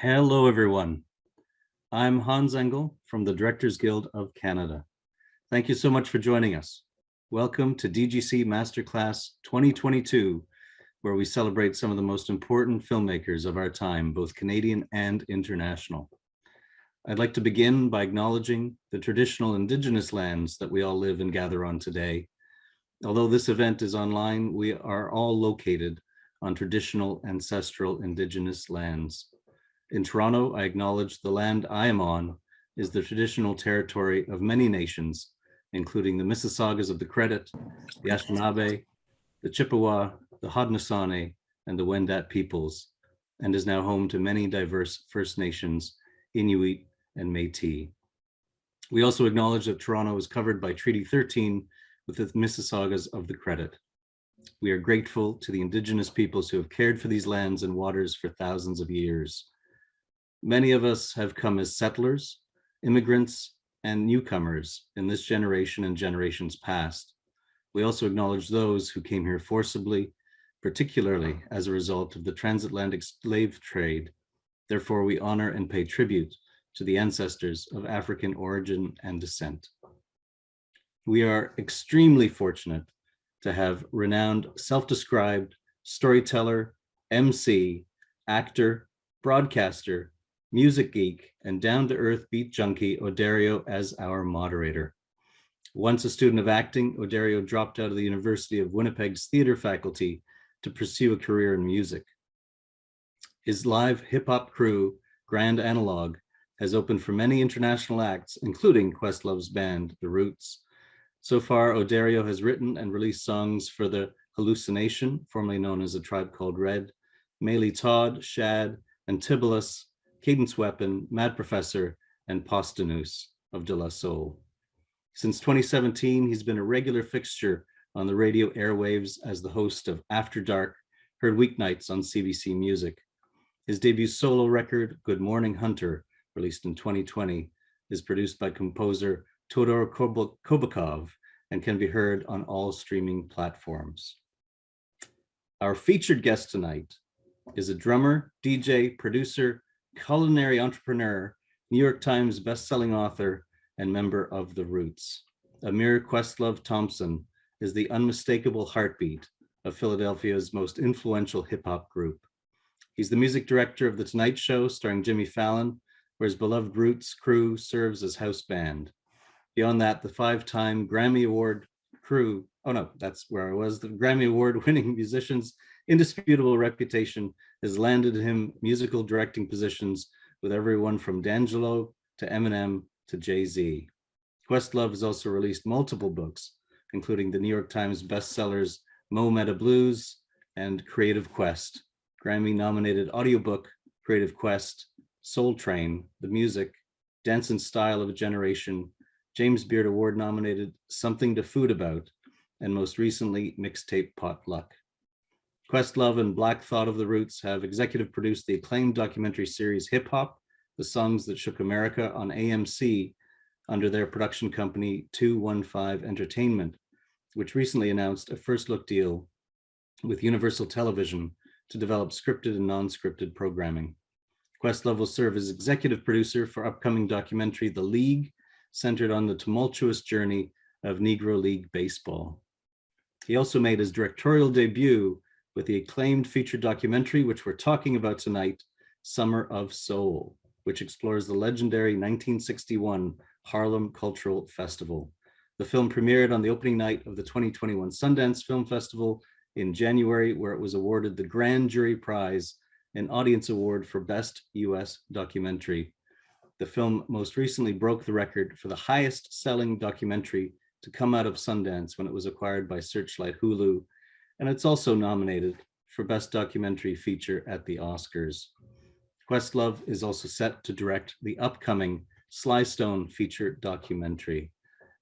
Hello, everyone. I'm Hans Engel from the Directors Guild of Canada. Thank you so much for joining us. Welcome to DGC Masterclass 2022, where we celebrate some of the most important filmmakers of our time, both Canadian and international. I'd like to begin by acknowledging the traditional Indigenous lands that we all live and gather on today. Although this event is online, we are all located on traditional ancestral Indigenous lands. In Toronto, I acknowledge the land I am on is the traditional territory of many nations, including the Mississaugas of the Credit, the Anishinaabe, the Chippewa, the Haudenosaunee, and the Wendat peoples, and is now home to many diverse First Nations, Inuit, and Métis. We also acknowledge that Toronto is covered by Treaty 13 with the Mississaugas of the Credit. We are grateful to the Indigenous peoples who have cared for these lands and waters for thousands of years. Many of us have come as settlers, immigrants, and newcomers in this generation and generations past. We also acknowledge those who came here forcibly, particularly as a result of the transatlantic slave trade. Therefore, we honor and pay tribute to the ancestors of African origin and descent. We are extremely fortunate to have renowned self-described storyteller, MC, actor, broadcaster, music geek, and down-to-earth beat junkie Odario as our moderator. Once a student of acting, Odario dropped out of the University of Winnipeg's theater faculty to pursue a career in music. His live hip-hop crew, Grand Analog, has opened for many international acts, including Questlove's band, The Roots. So far, Odario has written and released songs for The Hallucination, formerly known as A Tribe Called Red, Maylie Todd, Shad, Antibulus, Cadence Weapon, Mad Professor, and Posthumous of De La Soul. Since 2017, he's been a regular fixture on the radio airwaves as the host of After Dark, heard weeknights on CBC Music. His debut solo record, Good Morning Hunter, released in 2020, is produced by composer Todor Kobakov and can be heard on all streaming platforms. Our featured guest tonight is a drummer, DJ, producer, culinary entrepreneur, New York Times bestselling author, and member of The Roots. Amir Questlove Thompson is the unmistakable heartbeat of Philadelphia's most influential hip-hop group. He's the music director of The Tonight Show, starring Jimmy Fallon, where his beloved Roots crew serves as house band. Beyond that, the five-time Grammy Award crew, the Grammy Award-winning musician's indisputable reputation has landed him musical directing positions with everyone from D'Angelo to Eminem to Jay-Z. Questlove has also released multiple books, including the New York Times bestsellers Mo Meta Blues and Creative Quest, Grammy-nominated audiobook Creative Quest, Soul Train, The Music, Dance and Style of a Generation, James Beard Award-nominated Something to Food About, and most recently, Mixtape Potluck. Questlove and Black Thought of The Roots have executive produced the acclaimed documentary series Hip Hop, The Songs That Shook America on AMC under their production company 215 Entertainment, which recently announced a first look deal with Universal Television to develop scripted and non-scripted programming. Questlove will serve as executive producer for upcoming documentary The League, centered on the tumultuous journey of Negro League Baseball. He also made his directorial debut with the acclaimed feature documentary, which we're talking about tonight, Summer of Soul, which explores the legendary 1961 Harlem Cultural Festival. The film premiered on the opening night of the 2021 Sundance Film Festival in January, where it was awarded the Grand Jury Prize, an audience award for Best US Documentary. The film most recently broke the record for the highest selling documentary to come out of Sundance when it was acquired by Searchlight Hulu, and it's also nominated for Best Documentary Feature at the Oscars. Questlove is also set to direct the upcoming Sly Stone feature documentary.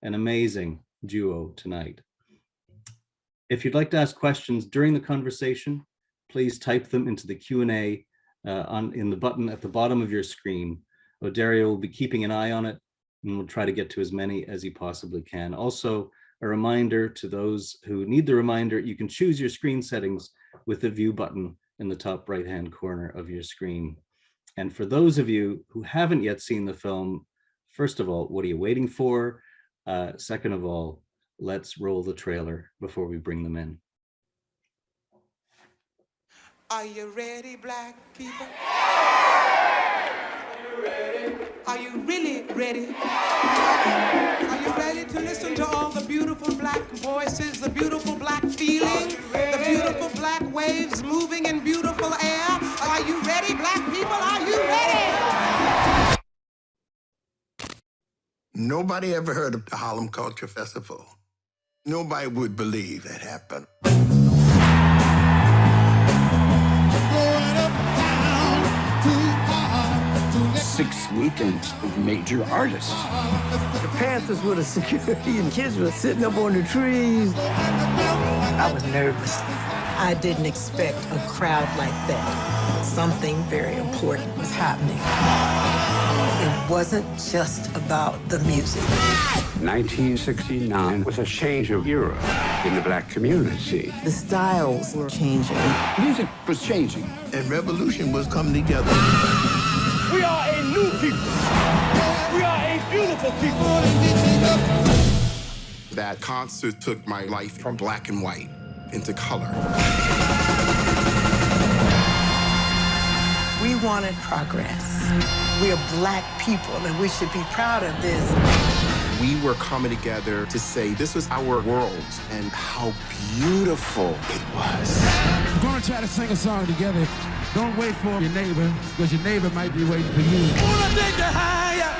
An amazing duo tonight. If you'd like to ask questions during the conversation, please type them into the Q&A in the button at the bottom of your screen. Odario will be keeping an eye on it and will try to get to as many as he possibly can. Also, a reminder to those who need the reminder, you can choose your screen settings with the view button in the top right-hand corner of your screen. And for those of you who haven't yet seen the film, first of all, what are you waiting for? Second of all, let's roll the trailer before we bring them in. Are you ready, black people? Are you really ready? Are you ready to listen to all the beautiful black voices, the beautiful black feeling, the beautiful black waves moving in beautiful air? Are you ready, black people? Are you ready? Nobody ever heard of the Harlem Culture Festival. Nobody would believe it happened. 6 weekends of major artists. The Panthers were the security and kids were sitting up on the trees. I was nervous. I didn't expect a crowd like that. Something very important was happening. It wasn't just about the music. 1969 was a change of era in the black community. The styles were changing. Music was changing. And revolution was coming together. We are a new people. We are a beautiful people. That concert took my life from black and white into color. We wanted progress. We are black people, and we should be proud of this. We were coming together to say this was our world and how beautiful it was. We're gonna try to sing a song together. Don't wait for your neighbor, because your neighbor might be waiting for you. Wanna take you higher?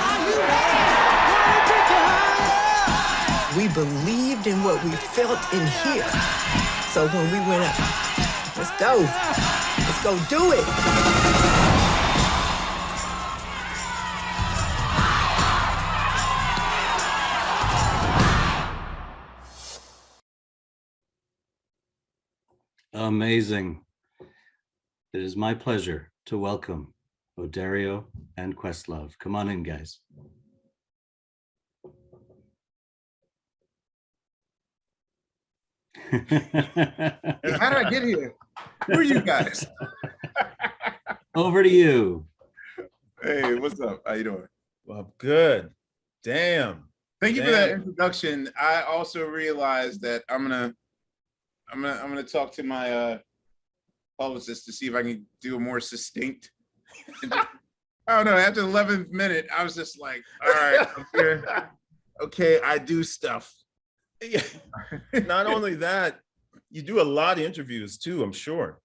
Are you ready? Wanna take you higher? We believed in what we felt in here. So when we went up, let's go. Let's go do it. Amazing. It is my pleasure to welcome Odario and Questlove. Come on in, guys. How did I get here? Who are you guys? Over to you. Hey, what's up? How you doing? Well, good. Damn. Thank you for that introduction. I also realized that I'm gonna talk to my publicist to see if I can do a more succinct. I don't know. After the 11th minute, I was just like, all right, okay, I do stuff. Not only that, you do a lot of interviews too, I'm sure.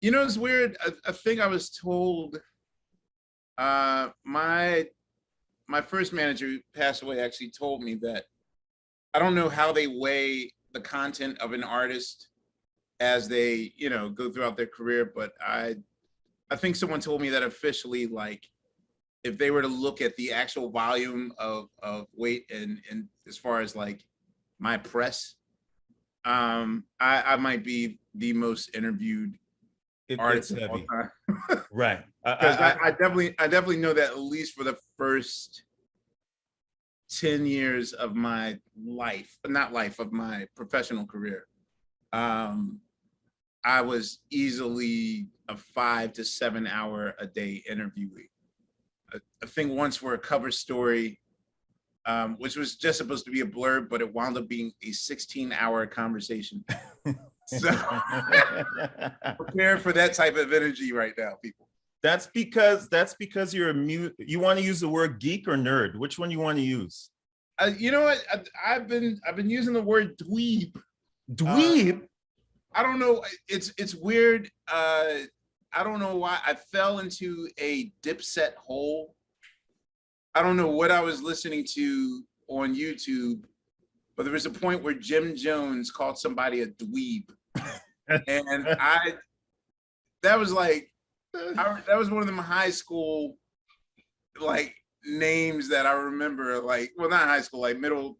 You know, it's weird. I think I was told my first manager who passed away actually told me that I don't know how they weigh the content of an artist as they, you know, go throughout their career, but I think someone told me that officially, like, if they were to look at the actual volume of weight and as far as like my press, I might be the most interviewed artist It's of all heavy. time. Right. Because I definitely know that at least for the first 10 years of my life, but not life, of my professional career, I was easily a 5 to 7 hour a day interviewee. I think once for a cover story, which was just supposed to be a blurb, but it wound up being a 16-hour conversation. So prepare for that type of energy right now, people. That's because you're you want to use the word geek or nerd? Which one you want to use? You know what? I've been using the word dweeb. Dweeb? I don't know. It's weird. I don't know why I fell into a Dipset hole. I don't know what I was listening to on YouTube, but there was a point where Jim Jones called somebody a dweeb, and that was like, that was one of them high school like names that I remember, like, well, not high school, like middle,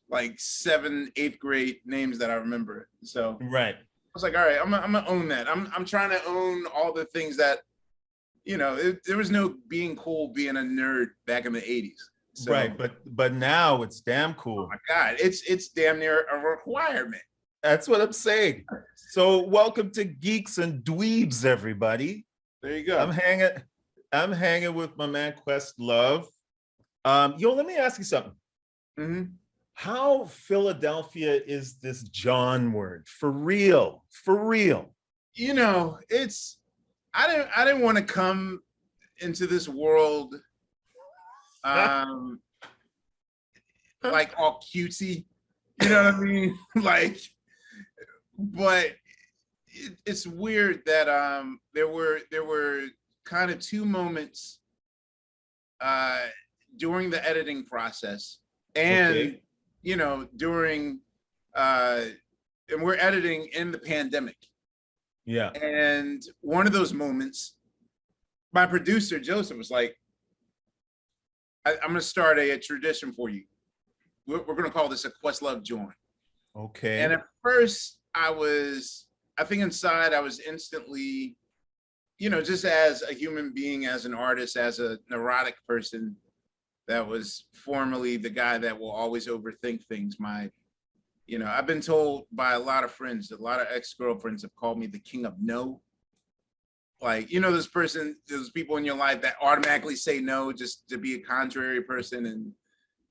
like 7th, 8th grade names that I remember. So right. I was like, all right, I'm gonna own that. I'm trying to own all the things that, you know, there was no being cool being a nerd back in the 80s. So, right, but now it's damn cool. oh my God, it's damn near a requirement. That's what I'm saying. So welcome to Geeks and Dweebs, everybody. There you go. I'm hanging with my man Questlove. Yo, let me ask you something. How Philadelphia is this John word? For real, for real. You know, I didn't want to come into this world like all cutesy, you know what I mean? Like, but it's weird that there were kind of two moments during the editing process and you know during and we're editing in the pandemic. Yeah. And one of those moments, my producer Joseph was like, I'm gonna start a tradition for you. We're gonna call this a Questlove joint. Okay. And at first I think inside I was instantly, you know, just as a human being, as an artist, as a neurotic person that was formerly the guy that will always overthink things. You know, I've been told by a lot of friends, a lot of ex-girlfriends have called me the king of no. Like, you know, those people in your life that automatically say no just to be a contrary person and,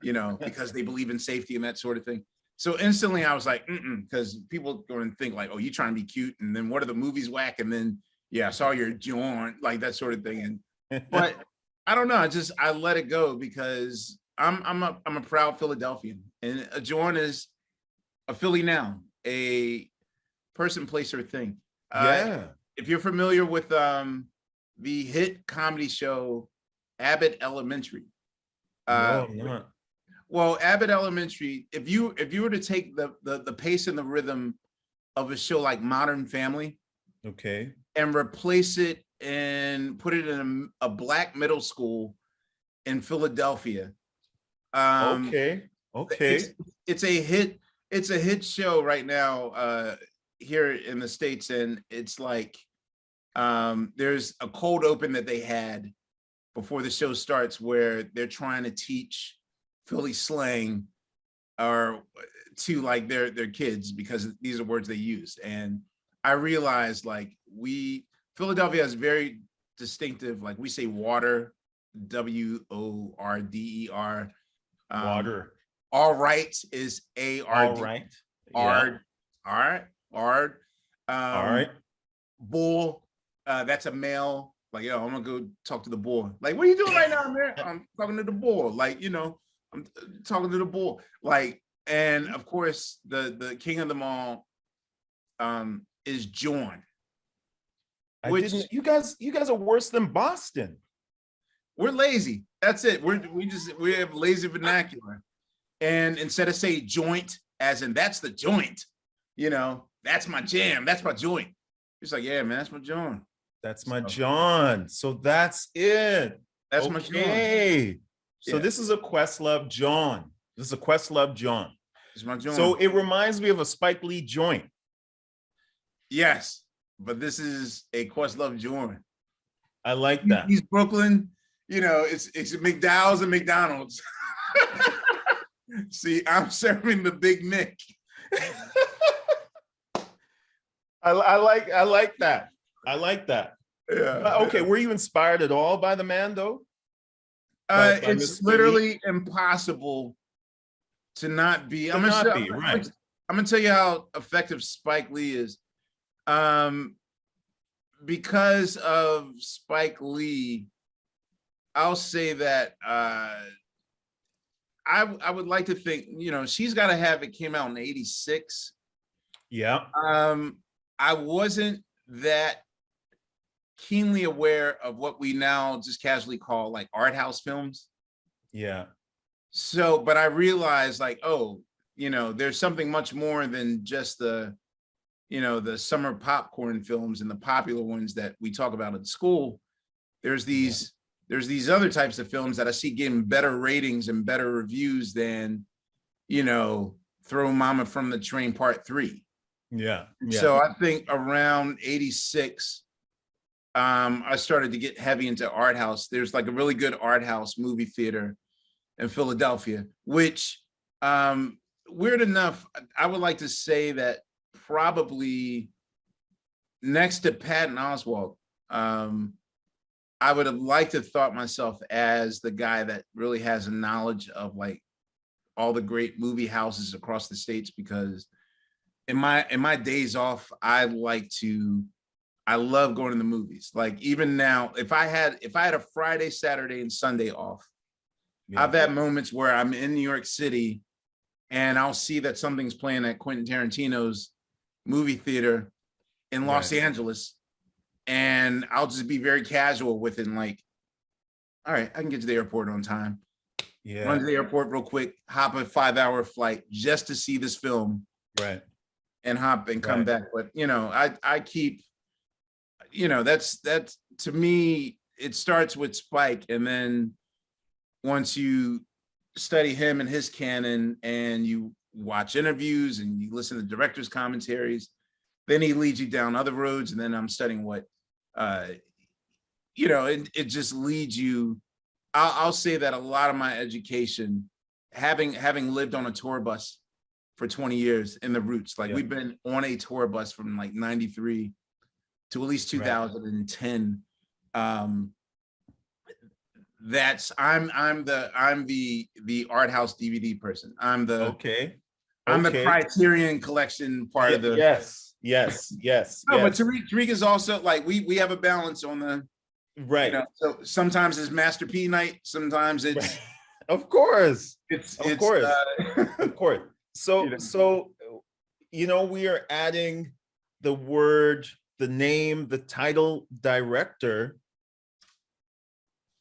you know, because they believe in safety and that sort of thing. So instantly I was like, because people go and think like, oh, you trying to be cute. And then what are the movies whack? And then, yeah, I saw your joint, like that sort of thing. And, but I don't know. I let it go because I'm a proud Philadelphian, and a joint is a Philly noun, a person, place, or thing. Yeah. If you're familiar with the hit comedy show Abbott Elementary. No, I'm not. Well, Abbott Elementary, if you were to take the pace and the rhythm of a show like Modern Family, okay, and replace it and put it in a black middle school in Philadelphia. Okay. It's a hit show right now here in the States, and it's like there's a cold open that they had before the show starts where they're trying to teach Philly slang or to like their kids because these are words they use. And I realized like Philadelphia has very distinctive, like we say water, WORDER. Water. All right is ARD. All right. Ard. All right. All right. Bull. That's a male. Like, yo, I'm gonna go talk to the bull. Like, what are you doing right now, man? I'm talking to the bull. Like, you know, I'm talking to the bull. Like, and of course, the king of them all is John. You guys are worse than Boston. We're lazy. That's it. We have lazy vernacular. And instead of say joint, as in that's the joint, you know, that's my jam, that's my joint. It's like, yeah, man, that's my John. That's my John. So that's it. That's my John. So this is a Questlove John. This is a Questlove John. It's my John. So it reminds me of a Spike Lee joint. Yes, but this is a Questlove John. I like that. He's Brooklyn. You know, it's McDowell's and McDonald's. See, I'm serving the Big Mick. I like that. I like that. Yeah. Okay, were you inspired at all by the man though? It's literally impossible to not be. I'm gonna tell you how effective Spike Lee is. Because of Spike Lee, I'll say that I would like to think, you know, She's Gotta Have It came out in '86. Yeah. I wasn't that keenly aware of what we now just casually call like art house films. Yeah. So, but I realized like, oh, you know, there's something much more than just the, you know, the summer popcorn films and the popular ones that we talk about at school. There's these other types of films that I see getting better ratings and better reviews than, you know, Throw Mama from the Train Part 3. Yeah. So I think around '86, I started to get heavy into art house. There's like a really good art house movie theater in Philadelphia, which weird enough, I would like to say that probably next to Patton Oswalt, I would have liked to thought myself as the guy that really has a knowledge of like all the great movie houses across the states, because in my days off, I love going to the movies. Like even now, if I had a Friday, Saturday, and Sunday off, I've had moments where I'm in New York City and I'll see that something's playing at Quentin Tarantino's movie theater in Los Angeles. And I'll just be very casual with it, and like, all right, I can get to the airport on time. Yeah. Run to the airport real quick, hop a 5-hour flight just to see this film. Right. And hop and come back. But you know, I keep, you know, that's to me, it starts with Spike. And then once you study him and his canon and you watch interviews and you listen to directors' commentaries, then he leads you down other roads. And then I'm studying what you know, it just leads you. I'll say that a lot of my education, having lived on a tour bus for 20 years in the Roots, like we've been on a tour bus from like 93 to at least 2010. That's I'm the art house DVD person. I'm the Criterion collection part of the yes. No, but Tariq is also like we have a balance on the you know, so sometimes it's Master P night, sometimes it's of course. Of course. So you know, we are adding the word, the name, the title director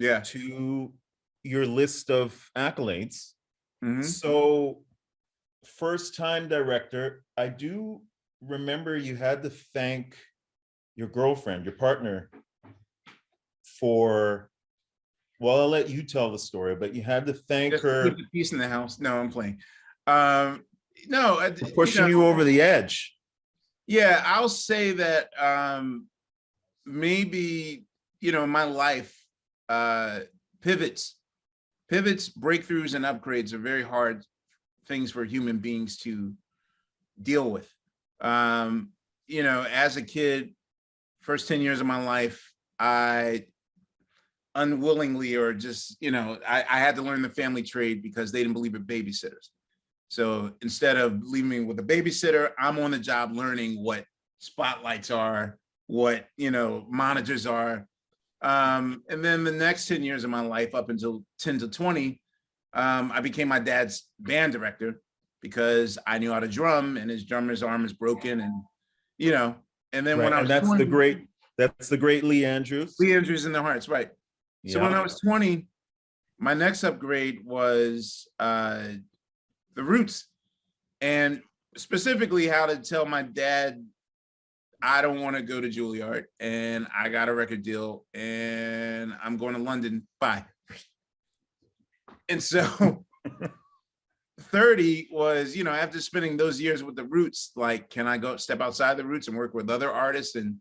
to your list of accolades. So first time director, I do remember you had to thank your girlfriend, your partner, for, well, I'll let you tell the story, but you had to thank her. Keep the peace in the house. No, I'm playing. No, pushing you over the edge. Yeah, I'll say that maybe, you know, in my life, pivots, breakthroughs, and upgrades are very hard things for human beings to deal with. You know, as a kid, first 10 years of my life, I unwillingly, or just, you know, I had to learn the family trade because they didn't believe in babysitters. So instead of leaving me with a babysitter, I'm on the job learning what spotlights are, what, you know, monitors are. And then the next 10 years of my life, up until 10 to 20, I became my dad's band director because I knew how to drum and his drummer's arm is broken, and, you know, and then when I was that's 20, that's the great Lee Andrews. Lee Andrews in the Hearts, right. So when I was 20, my next upgrade was the Roots, and specifically how to tell my dad, I don't want to go to Juilliard and I got a record deal and I'm going to London. Bye. And so 30 was, you know, after spending those years with the Roots, like, can I go step outside the Roots and work with other artists? And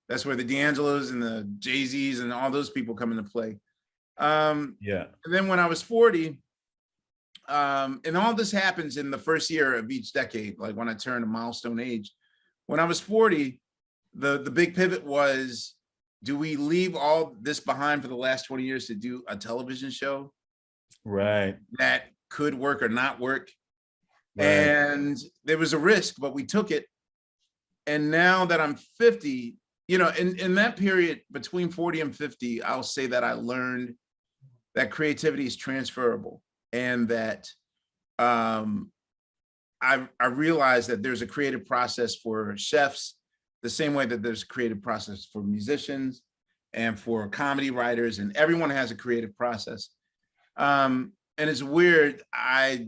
that's where the D'Angelos and the Jay-Z's and all those people come into play. And then when I was 40, and all this happens in the first year of each decade, like when I turned a milestone age. When I was 40, the big pivot was, do we leave all this behind for the last 20 years to do a television show? Right. That could work or not work. Right. And there was a risk, but we took it. And now that I'm 50, you know, in that period between 40 and 50, I'll say that I learned that creativity is transferable, and that I realized that there's a creative process for chefs, the same way that there's a creative process for musicians and for comedy writers, and everyone has a creative process. And it's weird, I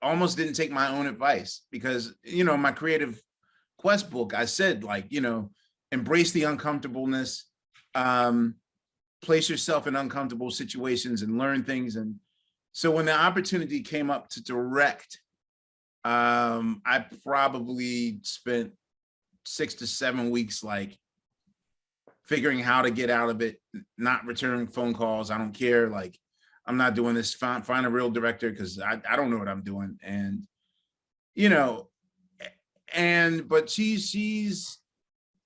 almost didn't take my own advice because, you know, my creative quest book, I said, like, you know, embrace the uncomfortableness, place yourself in uncomfortable situations and learn things. And so when the opportunity came up to direct, I probably spent 6 to 7 weeks, like, figuring how to get out of it, not returning phone calls. I don't care. Like, I'm not doing this. Find a real director, because I don't know what I'm doing. And, you know, but she's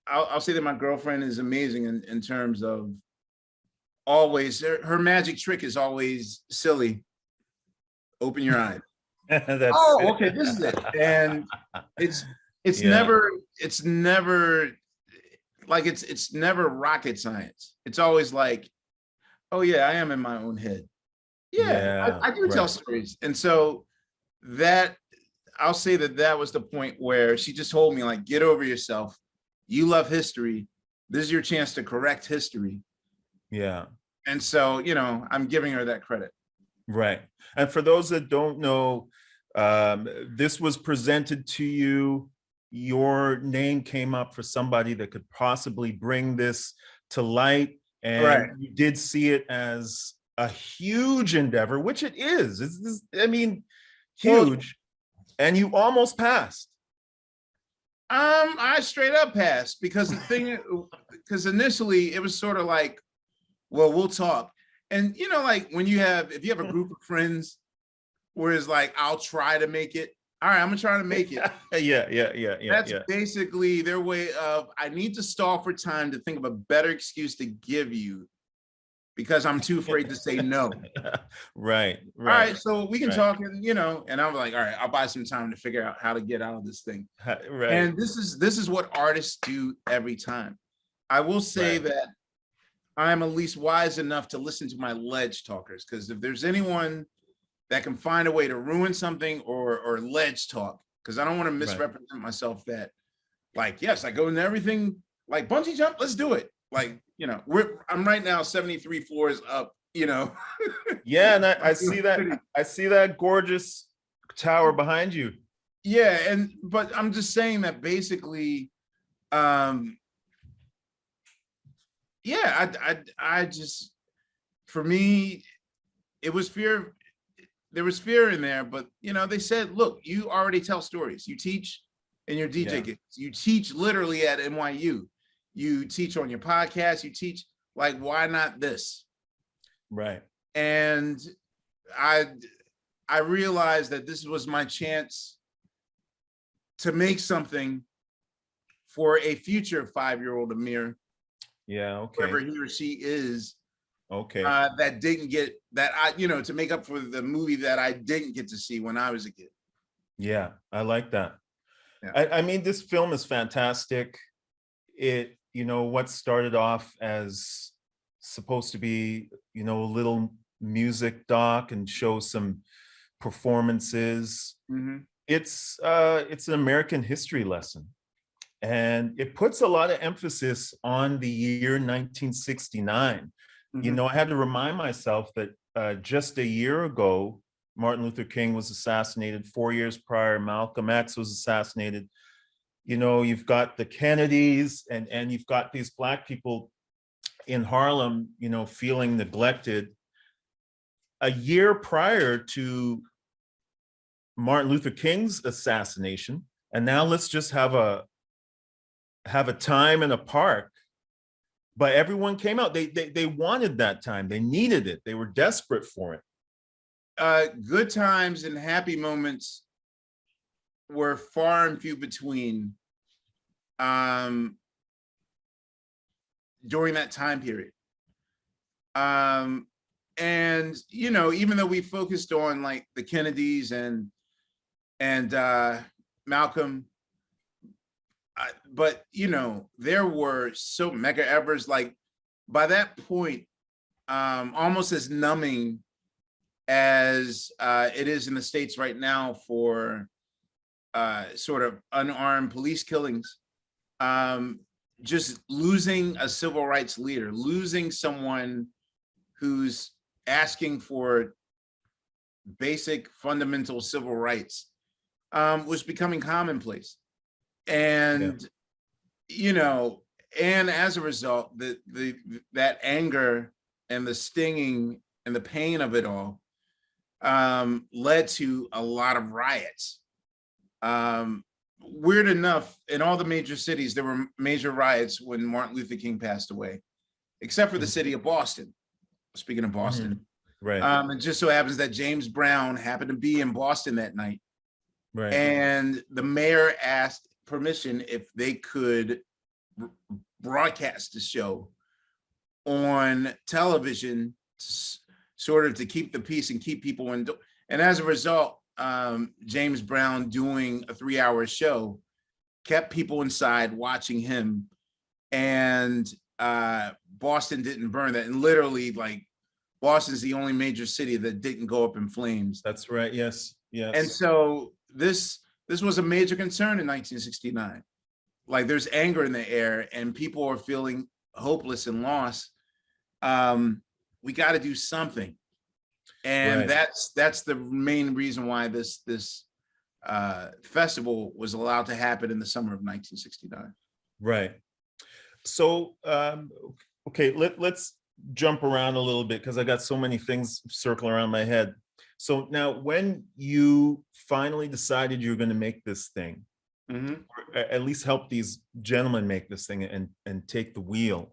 I'll say that my girlfriend is amazing in terms of always, her magic trick is always silly. Open your eyes. That's Oh, okay, this is it. And it's Yeah. never like it's never rocket science. It's always like, oh yeah, I am in my own head. Yeah, I do tell right. stories. And so that I'll say that was the point where she just told me, like, get over yourself. You love history. This is your chance to correct history. Yeah. And so, you know, I'm giving her that credit. Right. And for those that don't know, this was presented to you. Your name came up for somebody that could possibly bring this to light. And Right. you did see it as a huge endeavor, which it is. I mean, huge. And you almost passed. I straight up passed because because initially it was sort of like, well, we'll talk. And you know, like if you have a group of friends where it's like, I'll try to make it. All right, I'm gonna try to make it. Yeah. That's basically their way of, I need to stall for time to think of a better excuse to give you because I'm too afraid to say no. Right. All right, so we can talk, and and I'm like, all right, I'll buy some time to figure out how to get out of this thing. Right. And this is what artists do every time. I will say that I'm at least wise enough to listen to my ledge talkers, because if there's anyone that can find a way to ruin something or ledge talk, because I don't want to misrepresent myself, that like, yes, I go into everything, like bungee jump, let's do it. Like, I'm right now 73 floors up, Yeah, and I see that gorgeous tower behind you. Yeah, but I'm just saying that basically, I just, for me, it was fear. There was fear in there, but they said, look, you already tell stories. You teach in your DJ gigs. You teach literally at NYU. You teach on your podcast. You teach, like, why not this? Right. And I realized that this was my chance to make something for a future 5-year-old Amir. Yeah. Okay. Whoever he or she is. Okay. That didn't get that, to make up for the movie that I didn't get to see when I was a kid. Yeah, I like that. Yeah. I mean, this film is fantastic. It, what started off as supposed to be, a little music doc and show some performances. Mm-hmm. It's an American history lesson. And it puts a lot of emphasis on the year 1969. Mm-hmm. I had to remind myself that just a year ago, Martin Luther King was assassinated. 4 years prior, Malcolm X was assassinated. You've got the Kennedys, and you've got these Black people in Harlem, feeling neglected. A year prior to Martin Luther King's assassination, and now let's just have a time in a park. But everyone came out. They wanted that time. They needed it. They were desperate for it. Good times and happy moments were far and few between during that time period. And even though we focused on like the Kennedys and Malcolm, but there were so Medgar Evers, like by that point, almost as numbing as it is in the States right now for sort of unarmed police killings, just losing a civil rights leader, losing someone who's asking for basic fundamental civil rights, was becoming commonplace. And and as a result, that anger and the stinging and the pain of it all led to a lot of riots. Weird enough, in all the major cities, there were major riots when Martin Luther King passed away, except for the city of Boston. Speaking of Boston, right? It just so happens that James Brown happened to be in Boston that night, right? And the mayor asked permission if they could broadcast the show on television, sort of to keep the peace and keep people in. And as a result, James Brown doing a 3-hour show kept people inside watching him. And Boston didn't burn that. And literally, like, Boston's the only major city that didn't go up in flames. That's right. Yes. Yes. And so this was a major concern in 1969. Like, there's anger in the air and people are feeling hopeless and lost. We got to do something. And Right. that's the main reason why this festival was allowed to happen in the summer of 1969. Right. So, okay, let's jump around a little bit because I got so many things circling around my head. So now, when you finally decided you were going to make this thing, or at least help these gentlemen make this thing and take the wheel,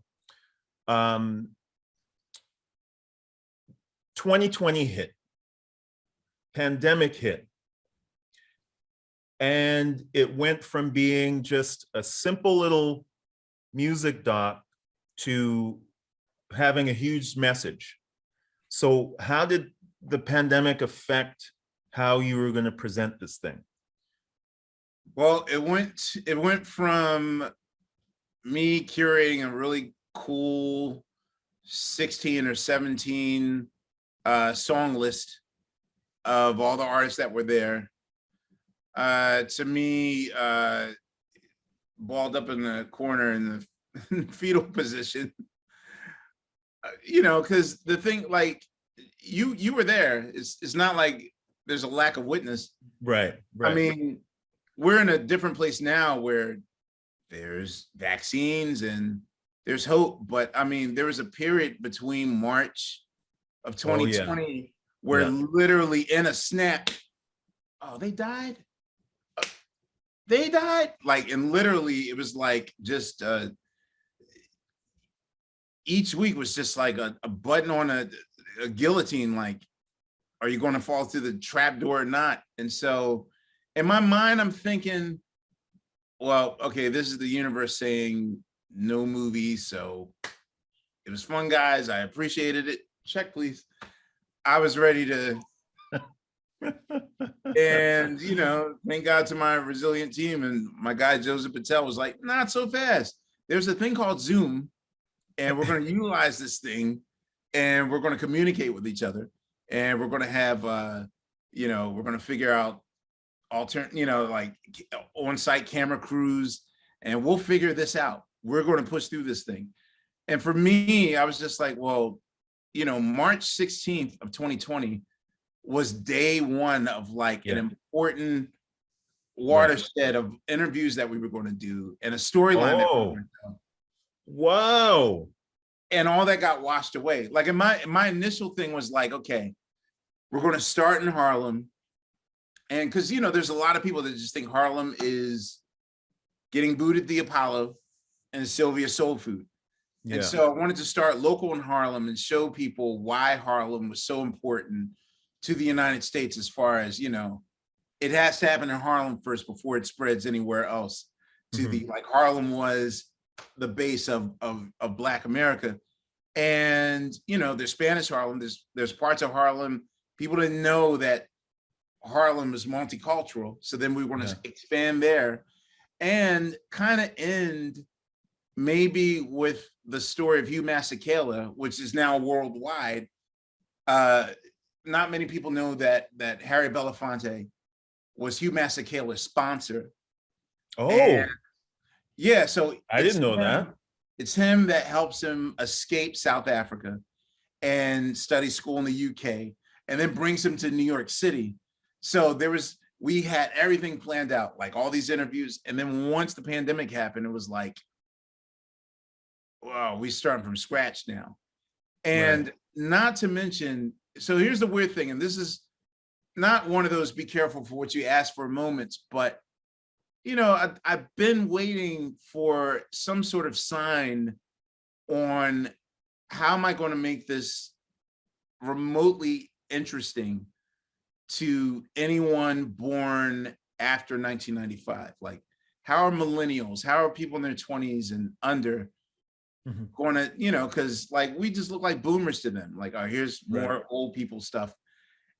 2020 hit, pandemic hit, and it went from being just a simple little music doc to having a huge message. So how did the pandemic affect how you were going to present this thing? Well, it went from me curating a really cool 16 or 17 song list of all the artists that were there, to me balled up in the corner in the fetal position, you know, because the thing, like, you were there. It's not like there's a lack of witness. Right. I mean, we're in a different place now where there's vaccines and there's hope, but I mean, there was a period between March of 2020 where literally in a snap, oh, they died. They died. Like, and literally it was like just each week was just like a button on a guillotine. Like, are you going to fall through the trap door or not? And so in my mind, I'm thinking, well, okay, this is the universe saying no movies. So it was fun, guys. I appreciated it. Check, please. I was ready to, and, you know, thank God to my resilient team. And my guy, Joseph Patel, was like, not so fast. There's a thing called Zoom, and we're going to utilize this thing, and we're going to communicate with each other. And we're going to have, you know, we're going to figure out you know, like on-site camera crews, and we'll figure this out. We're going to push through this thing. And for me, I was just like, well, you know, March 16th of 2020 was day one of like an important watershed of interviews that we were going to do and a storyline that we were going to tell. Wow. And all that got washed away. Like, in my initial thing was like, okay, we're going to start in Harlem. And because, you know, there's a lot of people that just think Harlem is getting booted the Apollo and Sylvia Soul Food. Yeah. And so I wanted to start local in Harlem and show people why Harlem was so important to the United States, as far as, you know, it has to happen in Harlem first before it spreads anywhere else. To the, like, Harlem was the base of Black America. And, you know, there's Spanish Harlem, there's parts of Harlem, people didn't know that Harlem is multicultural. So then we want to expand there and kind of end maybe with the story of Hugh Masekela, which is now worldwide. Not many people know that Harry Belafonte was Hugh Masekela's sponsor. Oh, and yeah. So I didn't know that. It's him that helps him escape South Africa and study school in the UK, and then brings him to New York City. So we had everything planned out, like all these interviews. And then once the pandemic happened, it was like, wow, we starting from scratch now. And not to mention, so here's the weird thing, and this is not one of those be careful for what you ask for moments, but, you know, I've been waiting for some sort of sign on how am I going to make this remotely interesting to anyone born after 1995. Like, how are millennials, how are people in their 20s and under going to, you know, because like we just look like boomers to them. Like, oh, here's more Right. old people stuff.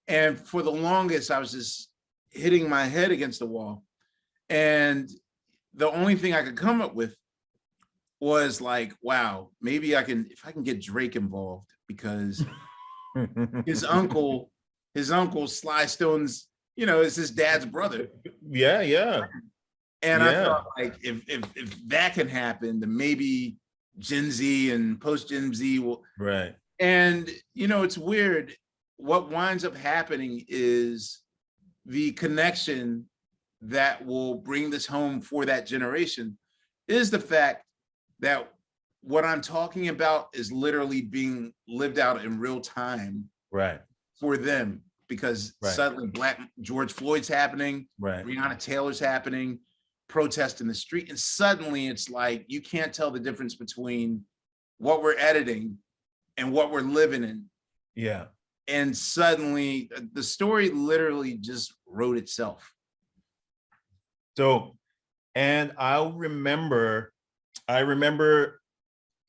And for the longest, I was just hitting my head against the wall. And the only thing I could come up with was like, wow, maybe if I can get Drake involved, because his uncle Sly Stone's, you know, is his dad's brother. Yeah. And Yeah. I thought, like, if that can happen, then maybe Gen Z and post Gen Z will. Right. And, you know, it's weird. What winds up happening is the connection that will bring this home for that generation is the fact that what I'm talking about is literally being lived out in real time Right. for them, because suddenly Black George Floyd's happening, Right. Breonna Taylor's happening, protest in the street, and suddenly it's like you can't tell the difference between what we're editing and what we're living in. Yeah. And suddenly the story literally just wrote itself. So, and I remember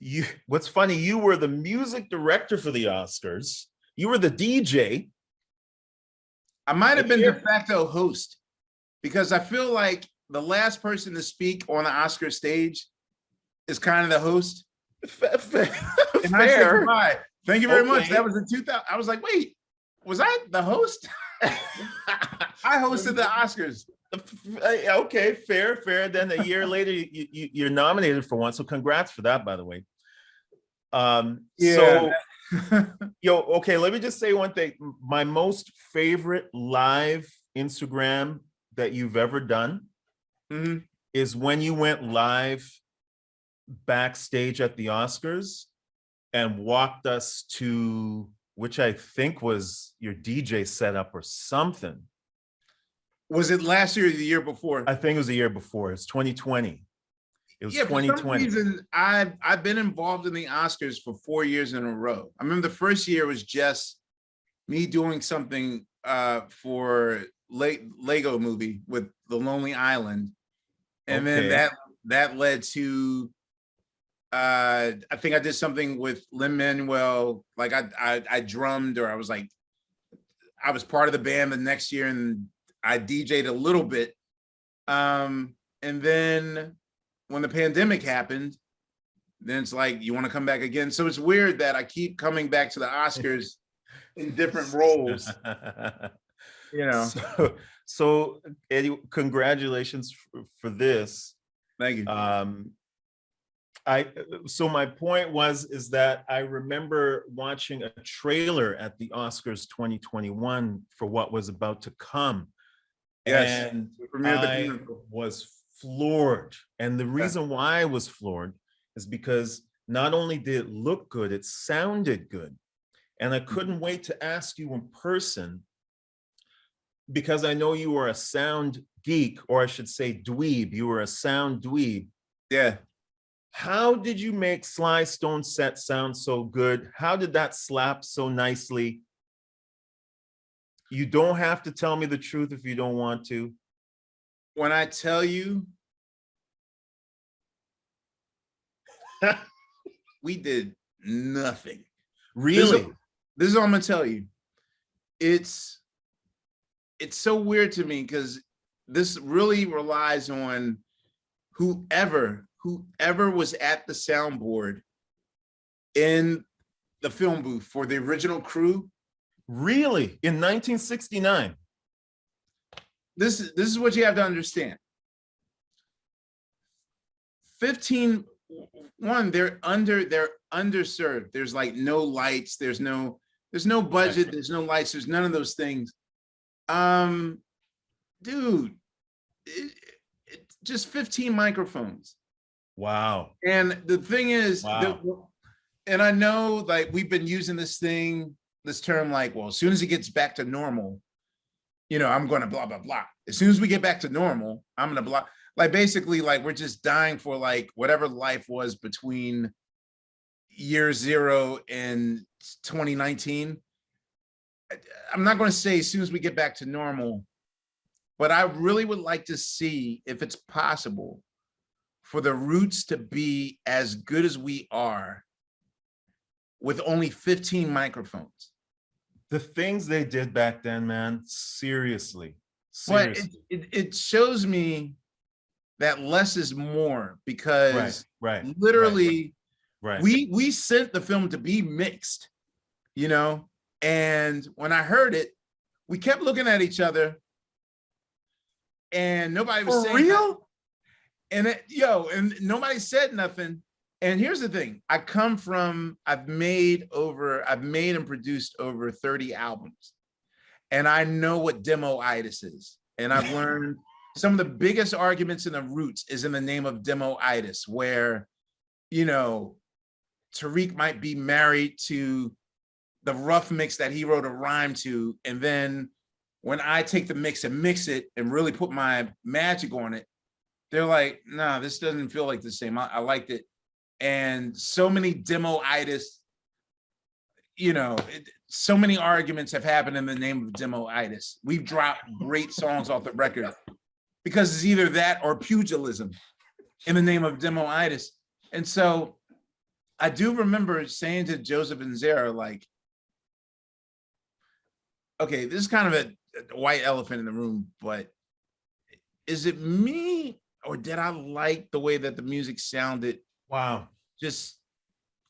you, what's funny, you were the music director for the Oscars. You were the DJ. I might have been de facto host, because I feel like the last person to speak on the Oscar stage is kind of the host. And I said goodbye. Thank you very much. That was in 2000. I was like, wait, was I the host? I hosted the Oscars. Okay, fair. Then a year later, you're nominated for one. So congrats for that, by the way. So, okay, let me just say one thing. My most favorite live Instagram that you've ever done is when you went live backstage at the Oscars and walked us to, which I think was your DJ setup or something. Was it last year or the year before? I think it was the year before. It's 2020. It was 2020. For some reason, I've been involved in the Oscars for 4 years in a row. I remember the first year was just me doing something for Lego Movie with The Lonely Island. And then that led to I think I did something with Lin-Manuel, like I drummed, or I was part of the band the next year, and I DJ'd a little bit. And then when the pandemic happened, then it's like, you want to come back again? So it's weird that I keep coming back to the Oscars in different roles. You know. So Eddie, congratulations for this. Thank you. So my point is that I remember watching a trailer at the Oscars 2021 for what was about to come. Yes. And I was floored. And the reason why I was floored is because not only did it look good, it sounded good. And I couldn't wait to ask you in person, because I know you are a sound geek, or I should say dweeb. You were a sound dweeb. Yeah. How did you make Sly Stone's set sound so good? How did that slap so nicely? You don't have to tell me the truth if you don't want to. When I tell you, we did nothing. Really? This is all I'm gonna tell you. It's so weird to me, because this really relies on whoever was at the soundboard in the film booth for the original crew. Really? In 1969? This is what you have to understand. 15, they're underserved. There's like no lights, there's no budget, there's no lights, there's none of those things. Dude, just 15 microphones. Wow. And the thing is, and I know, like, we've been using this term, like, well, as soon as it gets back to normal, you know, I'm going to blah, blah, blah. As soon as we get back to normal, I'm going to blah. Like, basically, like, we're just dying for, like, whatever life was between year 0 and 2019. I'm not going to say as soon as we get back to normal, but I really would like to see if it's possible for the Roots to be as good as we are with only 15 microphones. The things they did back then, man, seriously. But it shows me that less is more, because literally we sent the film to be mixed, you know? And when I heard it, we kept looking at each other and nobody was saying real. And and nobody said nothing. And here's the thing. I've made and produced over 30 albums. And I know what demo-itis is. And I've learned some of the biggest arguments in the Roots is in the name of demo-itis, where, you know, Tariq might be married to the rough mix that he wrote a rhyme to. And then when I take the mix and mix it and really put my magic on it, they're like, nah, this doesn't feel like the same. I liked it. And so many demo-itis, you know, so many arguments have happened in the name of demo-itis. We've dropped great songs off the record because it's either that or pugilism in the name of demo-itis. And so I do remember saying to Joseph and Zara, like, okay, this is kind of a white elephant in the room, but is it me or did I like the way that the music sounded? Wow. Just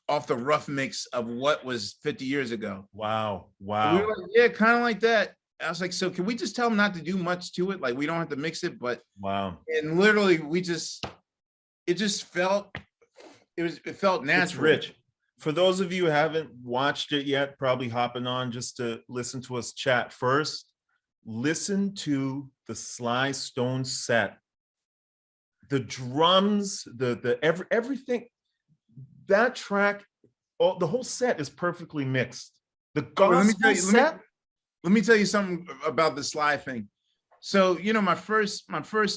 off the rough mix of what was 50 years ago. Wow. We were like, yeah, kind of like that. I was like, so can we just tell them not to do much to it? Like, we don't have to mix it, but wow. And literally it felt natural. It's rich. For those of you who haven't watched it yet, probably hopping on just to listen to us chat first, listen to the Sly Stone set. The drums, everything, that track, the whole set is perfectly mixed. The gospel set. Let me tell you something about the Sly thing. So, you know, my first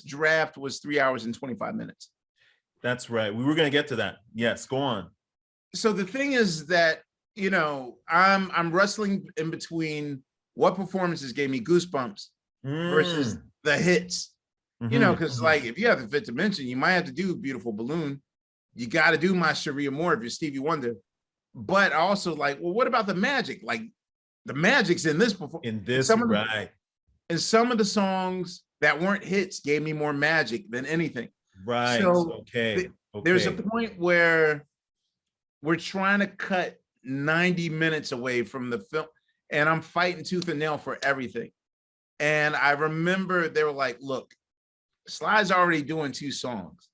draft was 3 hours and 25 minutes. That's right. We were going to get to that. Yes, go on. So the thing is that, you know, I'm wrestling in between what performances gave me goosebumps versus the hits. You know, because like if you have the fifth dimension, you might have to do Beautiful Balloon. You got to do My Cherie Amour if you're Stevie Wonder. But also like, well, what about the magic? Like the magic's in this before. In this, right. And some of the songs that weren't hits gave me more magic than anything. Right. So okay. There's a point where we're trying to cut 90 minutes away from the film, and I'm fighting tooth and nail for everything. And I remember they were like, look, Sly's already doing 2 songs.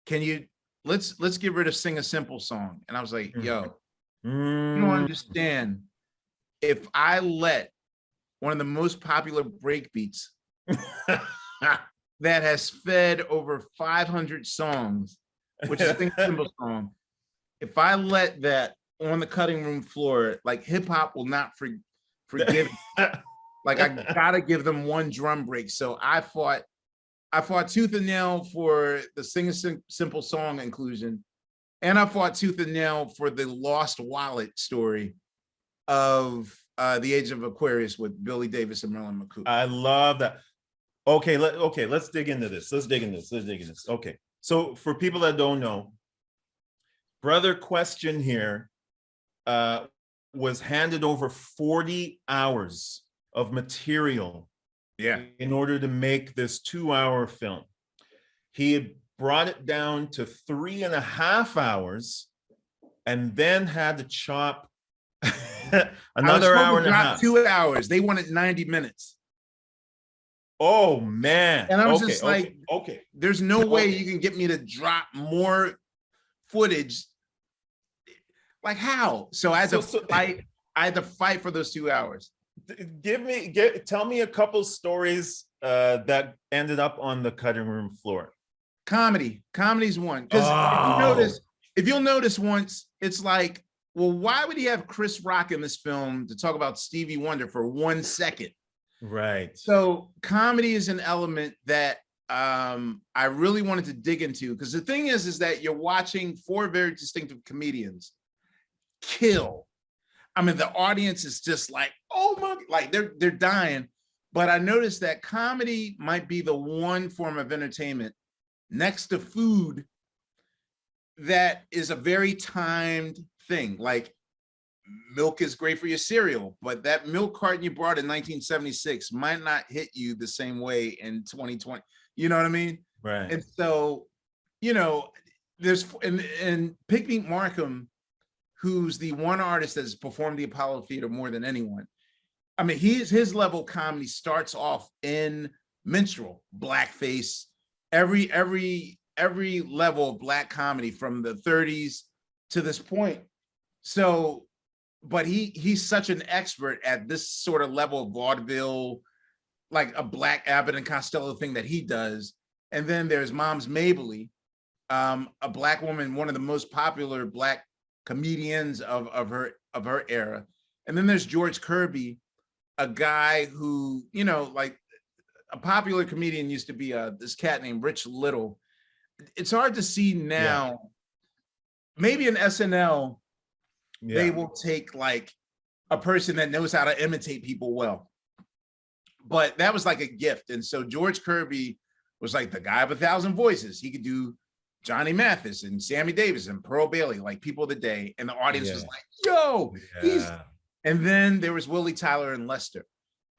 Can you let's get rid of Sing a Simple Song? And I was like, yo, you don't understand. If I let one of the most popular breakbeats that has fed over 500 songs, which is Sing a Simple Song, if I let that on the cutting room floor, like hip hop will not forgive. Like I gotta give them one drum break. So I fought tooth and nail for the Sing a Simple Song inclusion. And I fought tooth and nail for the Lost Wallet story of The Age of Aquarius with Billy Davis and Marilyn McCoo. I love that. Okay, let's dig into this. Okay, so for people that don't know, Brother Question here was handed over 40 hours of material in order to make this 2-hour film. He had brought it down to 3.5 hours and then had to chop another hour and a half. 2 hours. They wanted 90 minutes. Oh man. And I was just like, okay, there's no way you can get me to drop more footage. Like how? So I had to fight. I had to fight for those 2 hours. Tell me a couple stories that ended up on the cutting room floor. Comedy's one. Because if you'll notice once, it's like, well, why would he have Chris Rock in this film to talk about Stevie Wonder for 1 second? Right. So comedy is an element that I really wanted to dig into, because the thing is that you're watching 4 very distinctive comedians kill. I mean, the audience is just like, oh my, like they're dying. But I noticed that comedy might be the one form of entertainment next to food that is a very timed thing. Like, milk is great for your cereal, but that milk carton you brought in 1976 might not hit you the same way in 2020. You know what I mean? Right. And so, you know, there's and Pigmeat Markham, who's the one artist that's performed the Apollo Theater more than anyone. I mean, his level of comedy starts off in minstrel, blackface, every level of black comedy from the 30s to this point. So, but he's such an expert at this sort of level of vaudeville, like a Black Abbott and Costello thing that he does. And then there's Moms Mabley, a Black woman, one of the most popular Black comedians of her era. And then there's George Kirby, a guy who, you know, like a popular comedian used to be this cat named Rich Little. It's hard to see now. Maybe in SNL, they will take like a person that knows how to imitate people well. But that was like a gift. And so George Kirby was like the guy of 1,000 voices. He could do Johnny Mathis and Sammy Davis and Pearl Bailey, like people of the day. And the audience was like, yo, he's. And then there was Willie Tyler and Lester.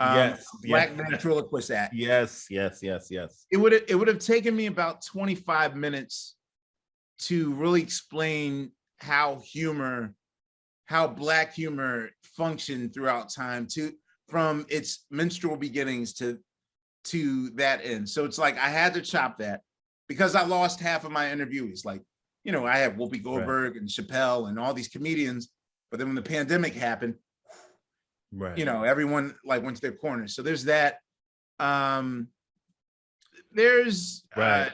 Black ventriloquist act. Yes. It would have taken me about 25 minutes to really explain how Black humor functioned throughout time, from its minstrel beginnings to that end. So it's like I had to chop that because I lost half of my interviewees. Like, you know, I have Whoopi Goldberg and Chappelle and all these comedians, but then when the pandemic happened, you know, everyone like went to their corners. So there's that. There's a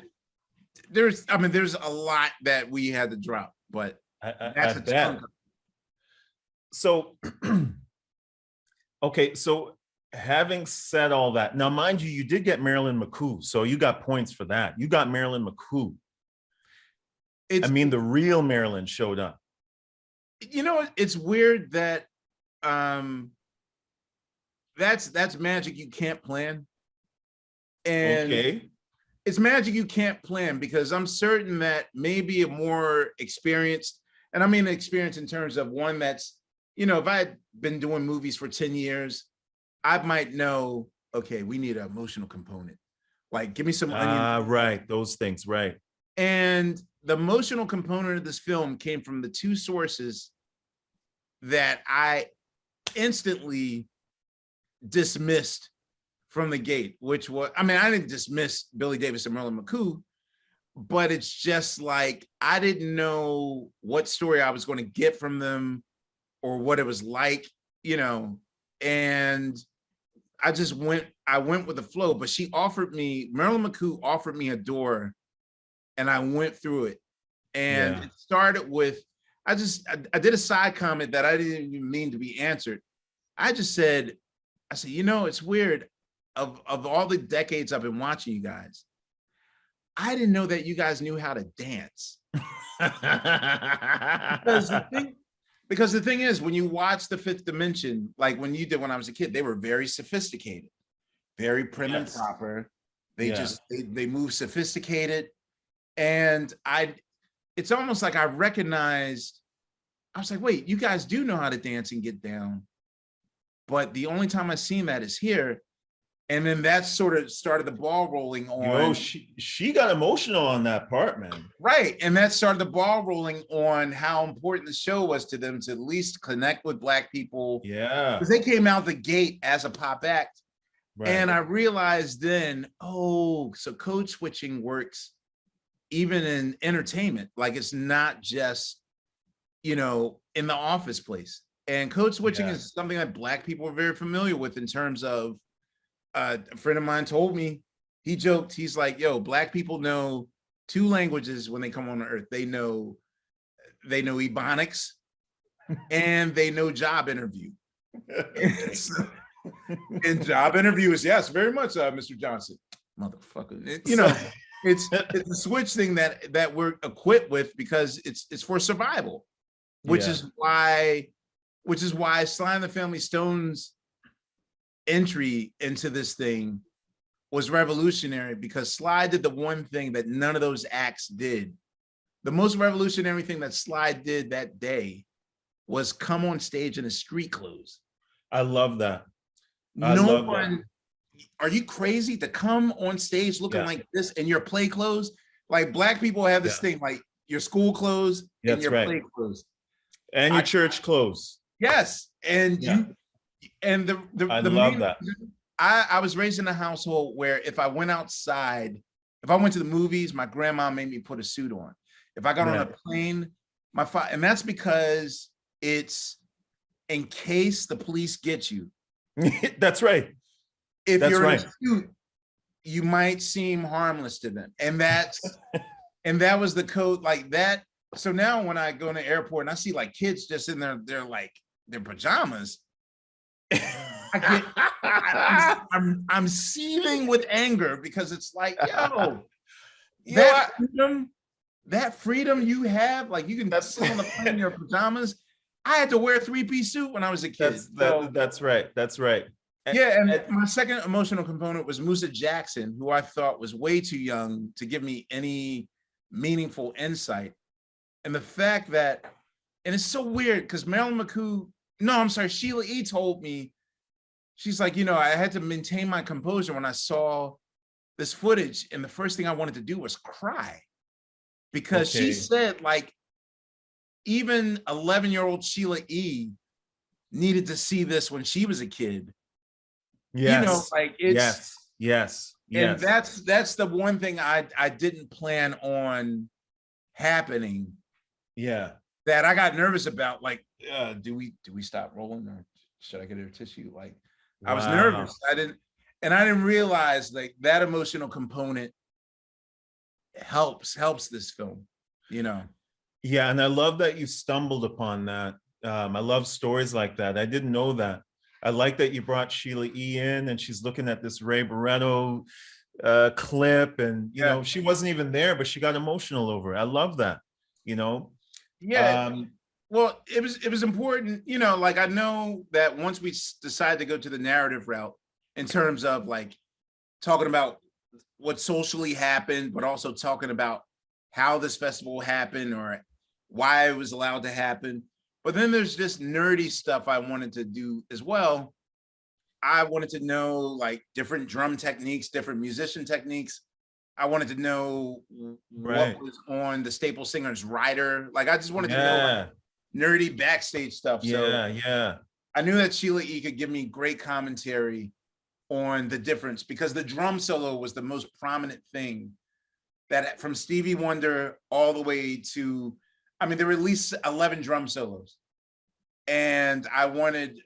lot that we had to drop, but that's a chunk. So, okay, so having said all that, now mind you, you did get Marilyn McCoo, so you got points for that. You got Marilyn McCoo. I mean, the real Marilyn showed up. You know, it's weird that that's magic you can't plan. And it's magic you can't plan because I'm certain that maybe a more experienced, and I mean experience in terms of one that's, you know, if I had been doing movies for 10 years, I might know, okay, we need an emotional component. Like, give me some onion. Right, those things, right. And the emotional component of this film came from the two sources that I instantly dismissed from the gate, which was, I mean, I didn't dismiss Billy Davis and Marilyn McCoo, but it's just like, I didn't know what story I was going to get from them or what it was like, you know, and I went with the flow, but Marilyn McCoo offered me a door and I went through it. And it started with, I did a side comment that I didn't even mean to be answered. I said, you know, it's weird. Of all the decades I've been watching you guys, I didn't know that you guys knew how to dance. Because the thing is, when you watch The Fifth Dimension, like when you did when I was a kid, they were very sophisticated, very prim and proper. They move sophisticated. And it's almost like I recognized, I was like, wait, you guys do know how to dance and get down. But the only time I've seen that is here. And then that sort of started the ball rolling on. Yo, she got emotional on that part, man. Right. And that started the ball rolling on how important the show was to them to at least connect with Black people. Yeah. Because they came out the gate as a pop act. Right. And I realized then, so code switching works even in entertainment. Like, it's not just, you know, in the office place. And code switching is something that Black people are very familiar with in terms of, a friend of mine told me, he joked, he's like, yo, Black people know 2 languages when they come on the earth. They know Ebonics and they know job interview. And job interview is, yes, very much, Mr. Johnson. Motherfucker. You know, it's a switch thing that we're equipped with because it's for survival, which is why Sly and the Family Stone's entry into this thing was revolutionary, because Sly did the one thing that none of those acts did, the most revolutionary thing that Sly did that day was come on stage in his street clothes. I love that. I No love one, are you crazy to come on stage looking like this in your play clothes? Like Black people have this thing, like your school clothes and your play clothes. And your church clothes. Yes. And you, and I the love main, that. I was raised in a household where if I went outside, if I went to the movies, my grandma made me put a suit on. If I got on a plane, and that's because it's in case the police get you. That's right. If you're in a suit, you might seem harmless to them. And that's, and that was the code like that. So now when I go in the airport and I see like kids just in they're like their pajamas, I'm seething with anger because it's like, yo, that freedom you have, like you can sit on the plane in your pajamas. I had to wear a 3-piece suit when I was a kid. That's right. That's right. Yeah, and my second emotional component was Musa Jackson, who I thought was way too young to give me any meaningful insight. And the fact that, and it's so weird because Marilyn McCoo, no, I'm sorry, Sheila E. told me, she's like, you know, I had to maintain my composure when I saw this footage. And the first thing I wanted to do was cry because she said like, even 11-year-old Sheila E. needed to see this when she was a kid. Yes. You know, like it's yes. And that's the one thing I didn't plan on happening. Yeah. That I got nervous about. Like, do we stop rolling or should I get a tissue? Like, I was nervous. I didn't realize like that emotional component helps this film, you know. Yeah, and I love that you stumbled upon that. I love stories like that. I didn't know that. I like that you brought Sheila E. in and she's looking at this Ray Barretto clip and, you know, she wasn't even there, but she got emotional over it. I love that, you know? Yeah. Well, it was important, you know, like I know that once we decide to go to the narrative route in terms of like talking about what socially happened, but also talking about how this festival happened or why it was allowed to happen. But then there's just nerdy stuff I wanted to do as well. I wanted to know like different drum techniques, different musician techniques. I wanted to know what was on the Staple Singers rider. Like I just wanted to know like, nerdy backstage stuff. Yeah. I knew that Sheila E. could give me great commentary on the difference because the drum solo was the most prominent thing that from Stevie Wonder all the way to, I mean, there were at least 11 drum solos. And I wanted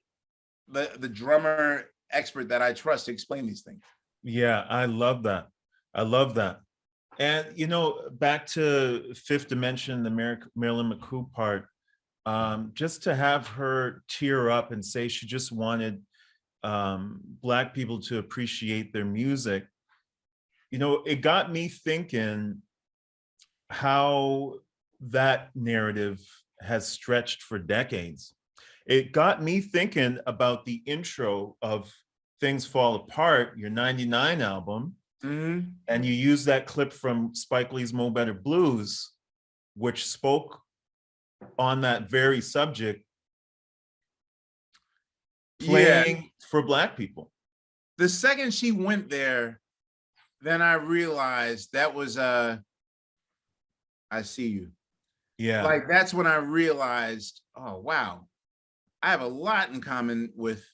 the drummer expert that I trust to explain these things. Yeah, I love that. I love that. And, you know, back to Fifth Dimension, the Marilyn McCoo part, just to have her tear up and say she just wanted Black people to appreciate their music, you know, it got me thinking how that narrative has stretched for decades. It got me thinking about the intro of Things Fall Apart, your 99 album, and you use that clip from Spike Lee's Mo Better Blues, which spoke on that very subject, playing for Black people. The second she went there, then I realized that was I See You. Yeah. Like that's when I realized, oh wow, I have a lot in common with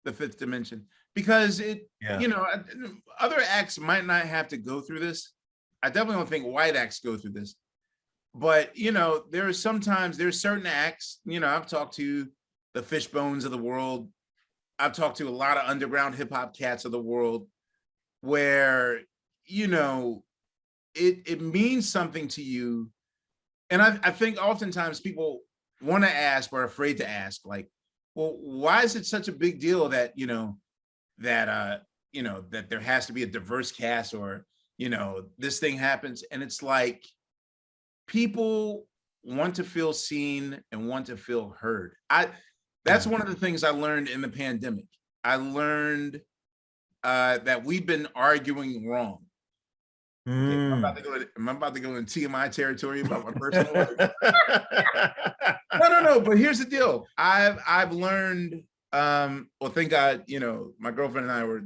the Fifth Dimension because it, you know, other acts might not have to go through this. I definitely don't think white acts go through this, but you know, there's certain acts, you know, I've talked to the Fishbones of the world. I've talked to a lot of underground hip hop cats of the world where, you know, it means something to you. And I think oftentimes people want to ask or are afraid to ask, like, well, why is it such a big deal that, you know, that there has to be a diverse cast or, you know, this thing happens. And it's like, people want to feel seen and want to feel heard. That's one of the things I learned in the pandemic. I learned that we've been arguing wrong. Okay, Mm. am I about to go in TMI territory about my personal life? No. But here's the deal. I've learned. Well, thank God, my girlfriend and I were,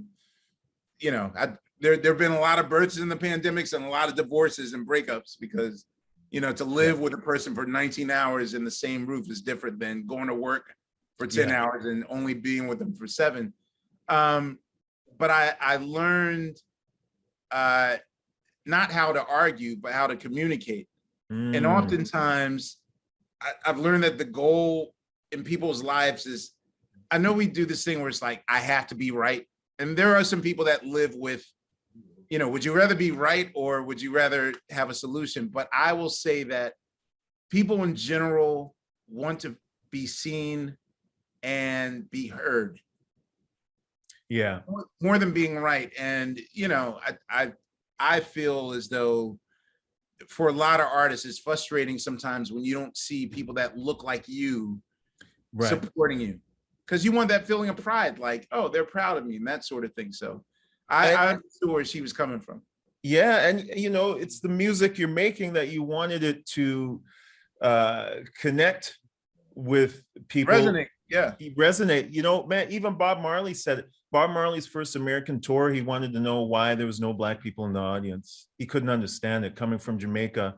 there've been a lot of births in the pandemics and a lot of divorces and breakups because, to live with a person for 19 hours in the same roof is different than going to work for 10 hours and only being with them for 7. But I learned not how to argue, but how to communicate. And oftentimes I've learned that the goal in people's lives is, I know we do this thing where it's like, I have to be right. And there are some people that live with, would you rather be right or would you rather have a solution? But I will say that people in general want to be seen and be heard. Yeah. More than being right. And, I feel as though for a lot of artists, it's frustrating sometimes when you don't see people that look like you supporting you, because you want that feeling of pride, like, oh, they're proud of me and that sort of thing. So I understood where she was coming from. Yeah, and it's the music you're making that you wanted it to connect with people. Resonate, yeah. Resonate. Man, even Bob Marley said it. Bob Marley's first American tour, he wanted to know why there was no Black people in the audience. He couldn't understand it, coming from Jamaica,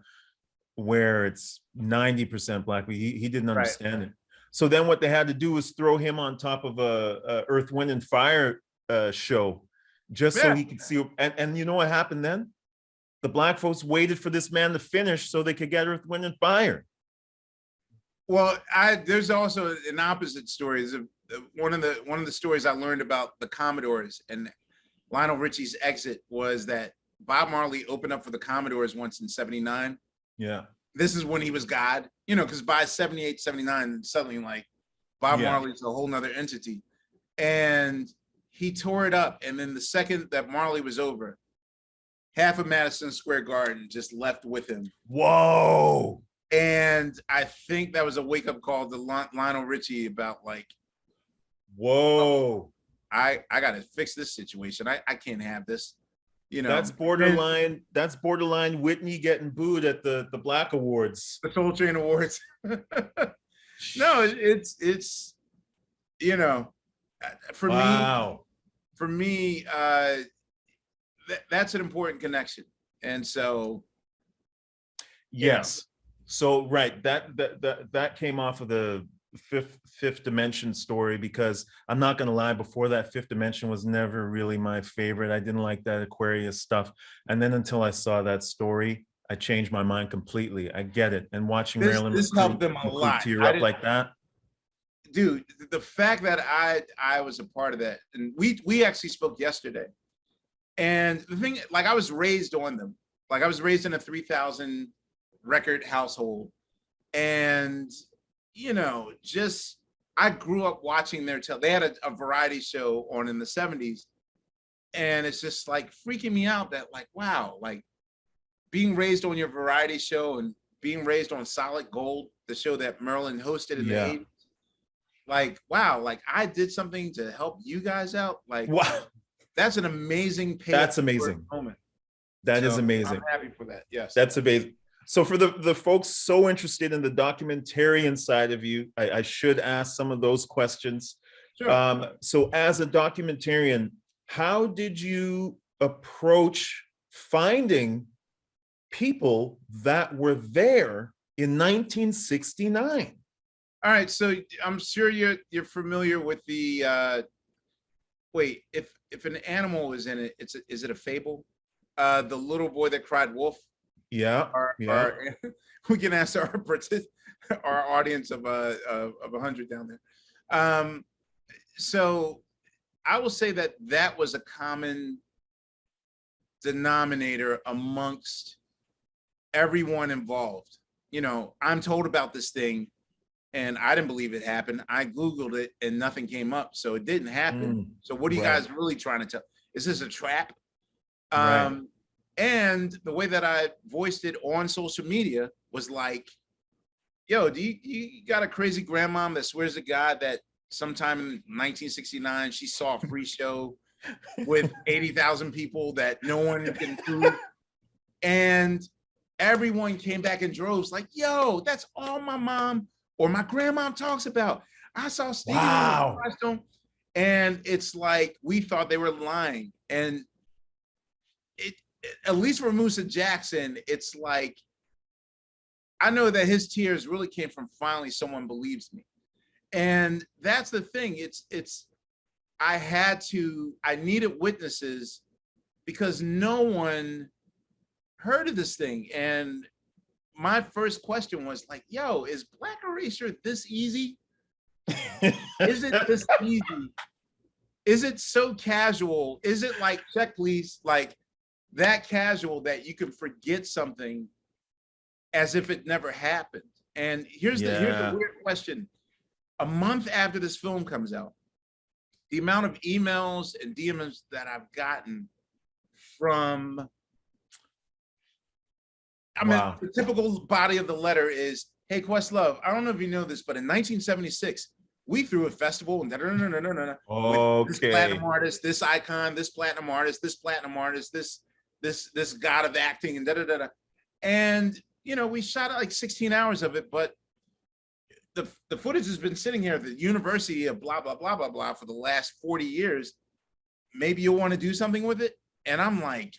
where it's 90% Black. He didn't understand it. So then what they had to do was throw him on top of a Earth, Wind and Fire show, just so he could see. And you know what happened then? The Black folks waited for this man to finish so they could get Earth, Wind and Fire. Well, there's also an opposite story. One of the stories I learned about the Commodores and Lionel Richie's exit was that Bob Marley opened up for the Commodores once in '79. Yeah. This is when he was God, because by 78, 79, suddenly like Bob Marley's a whole nother entity. And he tore it up. And then the second that Marley was over, half of Madison Square Garden just left with him. Whoa. And I think that was a wake-up call to Lionel Richie about like, whoa, I gotta fix this situation. I can't have this. That's borderline. That's borderline Whitney getting booed at the Black Awards, the Soul Train Awards. No, it's for me, that's an important connection, and so yes. So that came off of the fifth dimension story, because I'm not gonna lie, before that, Fifth Dimension was never really my favorite. I didn't like that Aquarius stuff, and then until I saw that story, I changed my mind completely. I get it. And watching Marilyn this helped them a lot. Tear up like that, dude. The fact that I was a part of that, and we actually spoke yesterday, and the thing, like, I was raised on them. Like, I was raised in a 3,000 record household, and just I grew up watching they had a variety show on in the 70s, and it's just like freaking me out that, like, wow, like being raised on your variety show and being raised on Solid Gold, the show that Merlin hosted in the 80s, like, wow, like I did something to help you guys out. Like, wow, that's an amazing that's amazing moment. That is amazing. I'm happy for that. Yes, that's amazing. So for the folks so interested in the documentarian side of you, I should ask some of those questions. Sure. So as a documentarian, how did you approach finding people that were there in 1969? All right, so I'm sure you're familiar with the wait, if an animal is in it, is it a fable? The little boy that cried wolf. Yeah, we can ask our audience of 100 down there. So I will say that was a common denominator amongst everyone involved. I'm told about this thing, and I didn't believe it happened. I Googled it, and nothing came up, so it didn't happen. So what are you guys really trying to tell? Is this a trap? And the way that I voiced it on social media was like, yo, do you got a crazy grandmom that swears to God that sometime in 1969 she saw a free show with 80,000 people that no one can prove And everyone came back in droves like, yo, that's all my mom or my grandma talks about. I saw Stevie Wow. Wonder. And it's like, we thought they were lying. And at least for Musa Jackson, it's like, I know that his tears really came from finally someone believes me. And that's the thing. I needed witnesses because no one heard of this thing. And my first question was like, yo, is Black erasure this easy? Is it this easy? Is it so casual? Is it like checklist, like that casual that you can forget something as if it never happened? And here's the weird question. A month after this film comes out, the amount of emails and DMs that I've gotten from, the typical body of the letter is, hey, Questlove, I don't know if you know this, but in 1976, we threw a festival and with this platinum artist, this icon, this platinum artist, this platinum artist, this god of acting, and And, we shot like 16 hours of it, but the footage has been sitting here at the University of blah, blah, blah, blah, blah for the last 40 years. Maybe you'll want to do something with it. And I'm like,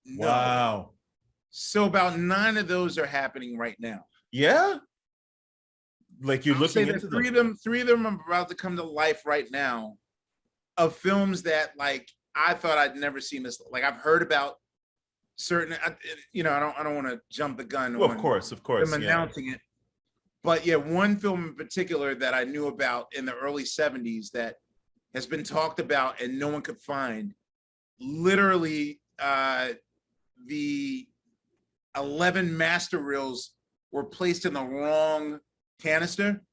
no. Wow. So about 9 of those are happening right now. Yeah. Like you're looking into them. Three of them are about to come to life right now, of films that like I thought I'd never seen this. Like I've heard about certain, I don't want to jump the gun. Well, of course, them announcing it. But yeah, one film in particular that I knew about in the early 70s that has been talked about and no one could find. Literally, the 11 master reels were placed in the wrong canister.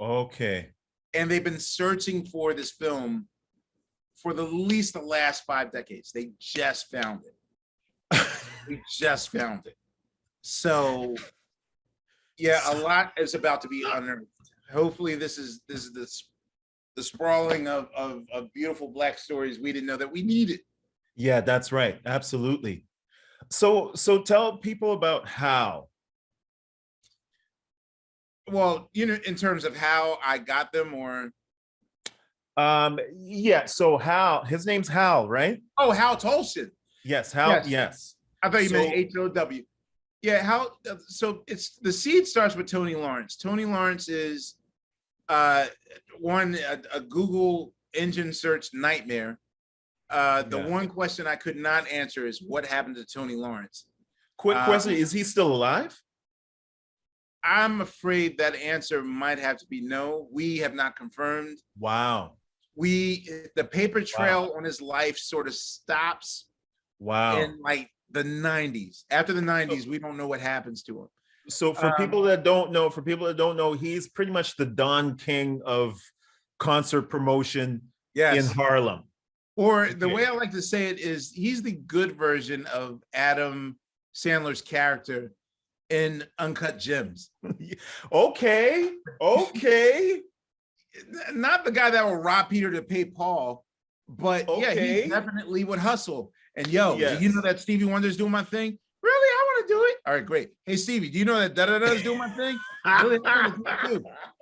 Okay. And they've been searching for this film for the least the last 5 decades. They just found it. We just found it. So yeah, a lot is about to be unearthed. Hopefully this is the sprawling of beautiful Black stories we didn't know that we needed. Yeah, that's right. Absolutely. So tell people about Hal. Well, in terms of how I got them, or yeah, so Hal, his name's Hal, right? Oh, Hal Tolson. Yes, Hal, yes. I thought you meant H-O-W. Yeah, Hal, so the seed starts with Tony Lawrence. Tony Lawrence is a Google engine search nightmare. The one question I could not answer is what happened to Tony Lawrence? Quick question, is he still alive? I'm afraid that answer might have to be no. We have not confirmed. Wow. The paper trail on his life sort of stops. Wow. In like the 90s. After the 90s, we don't know what happens to him. So for people that don't know, he's pretty much the Don King of concert promotion in Harlem. Or the way I like to say it is he's the good version of Adam Sandler's character in Uncut Gems. Okay. Not the guy that will rob Peter to pay Paul, but yeah, he definitely would hustle. And do you know that Stevie Wonder's doing my thing? Really? I want to do it. All right, great. Hey, Stevie, do you know that da-da-da is doing my thing? Really? I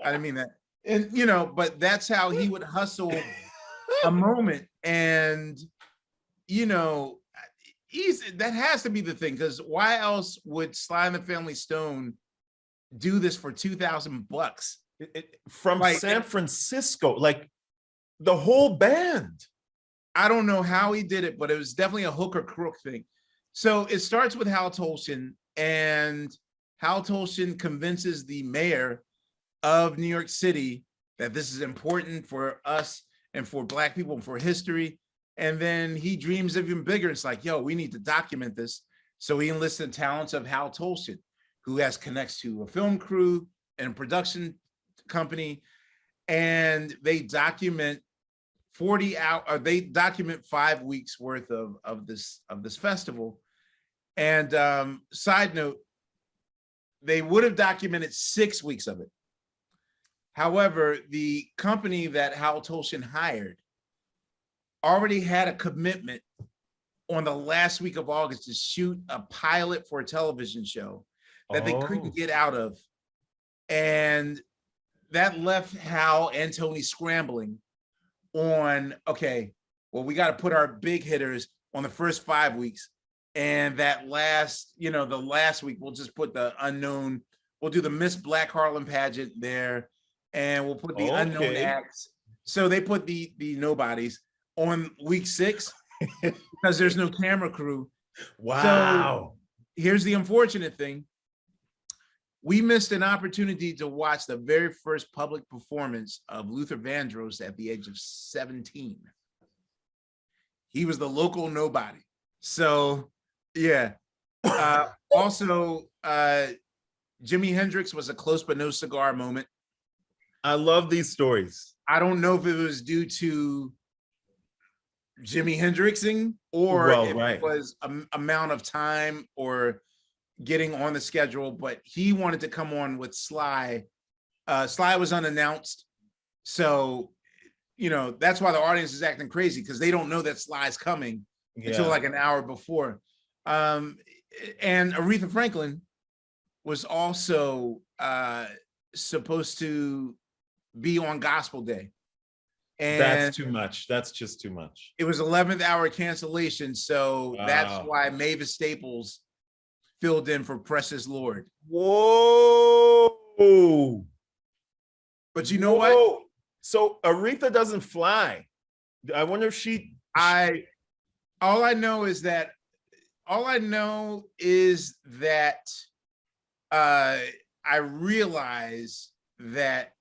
didn't mean that. And, but that's how he would hustle a moment. And, that has to be the thing, because why else would Sly and the Family Stone do this for $2,000? From San Francisco, like the whole band. I don't know how he did it, but it was definitely a hook or crook thing. So it starts with Hal Tolson, and Hal Tolson convinces the mayor of New York City that this is important for us and for Black people and for history. And then he dreams even bigger. It's like, yo, we need to document this. So he enlists the talents of Hal Tolson, who has connects to a film crew and production company. And they document 5 weeks worth of this festival. And side note, they would have documented 6 weeks of it. However, the company that Hal Tolson hired already had a commitment on the last week of August to shoot a pilot for a television show that they couldn't get out of. And that left Hal and Tony scrambling on, okay, well, we got to put our big hitters on the first 5 weeks. And that last, the last week, we'll just put the unknown, we'll do the Miss Black Harlem pageant there, and we'll put the unknown acts. So they put the nobodies on week 6 because there's no camera crew. Wow. So here's the unfortunate thing. We missed an opportunity to watch the very first public performance of Luther Vandross at the age of 17. He was the local nobody. So, yeah. Also, Jimi Hendrix was a close but no cigar moment. I love these stories. I don't know if it was due to Jimi Hendrixing or if it was amount of time or getting on the schedule, but he wanted to come on with Sly. Sly was unannounced. So, that's why the audience is acting crazy, because they don't know that Sly's coming until like an hour before. And Aretha Franklin was also supposed to be on Gospel Day. And that's too much. That's just too much. It was 11th hour cancellation. So that's why Mavis Staples filled in for Precious Lord. Whoa. But you know what? So Aretha doesn't fly. I wonder if she... All I know is that I realize that,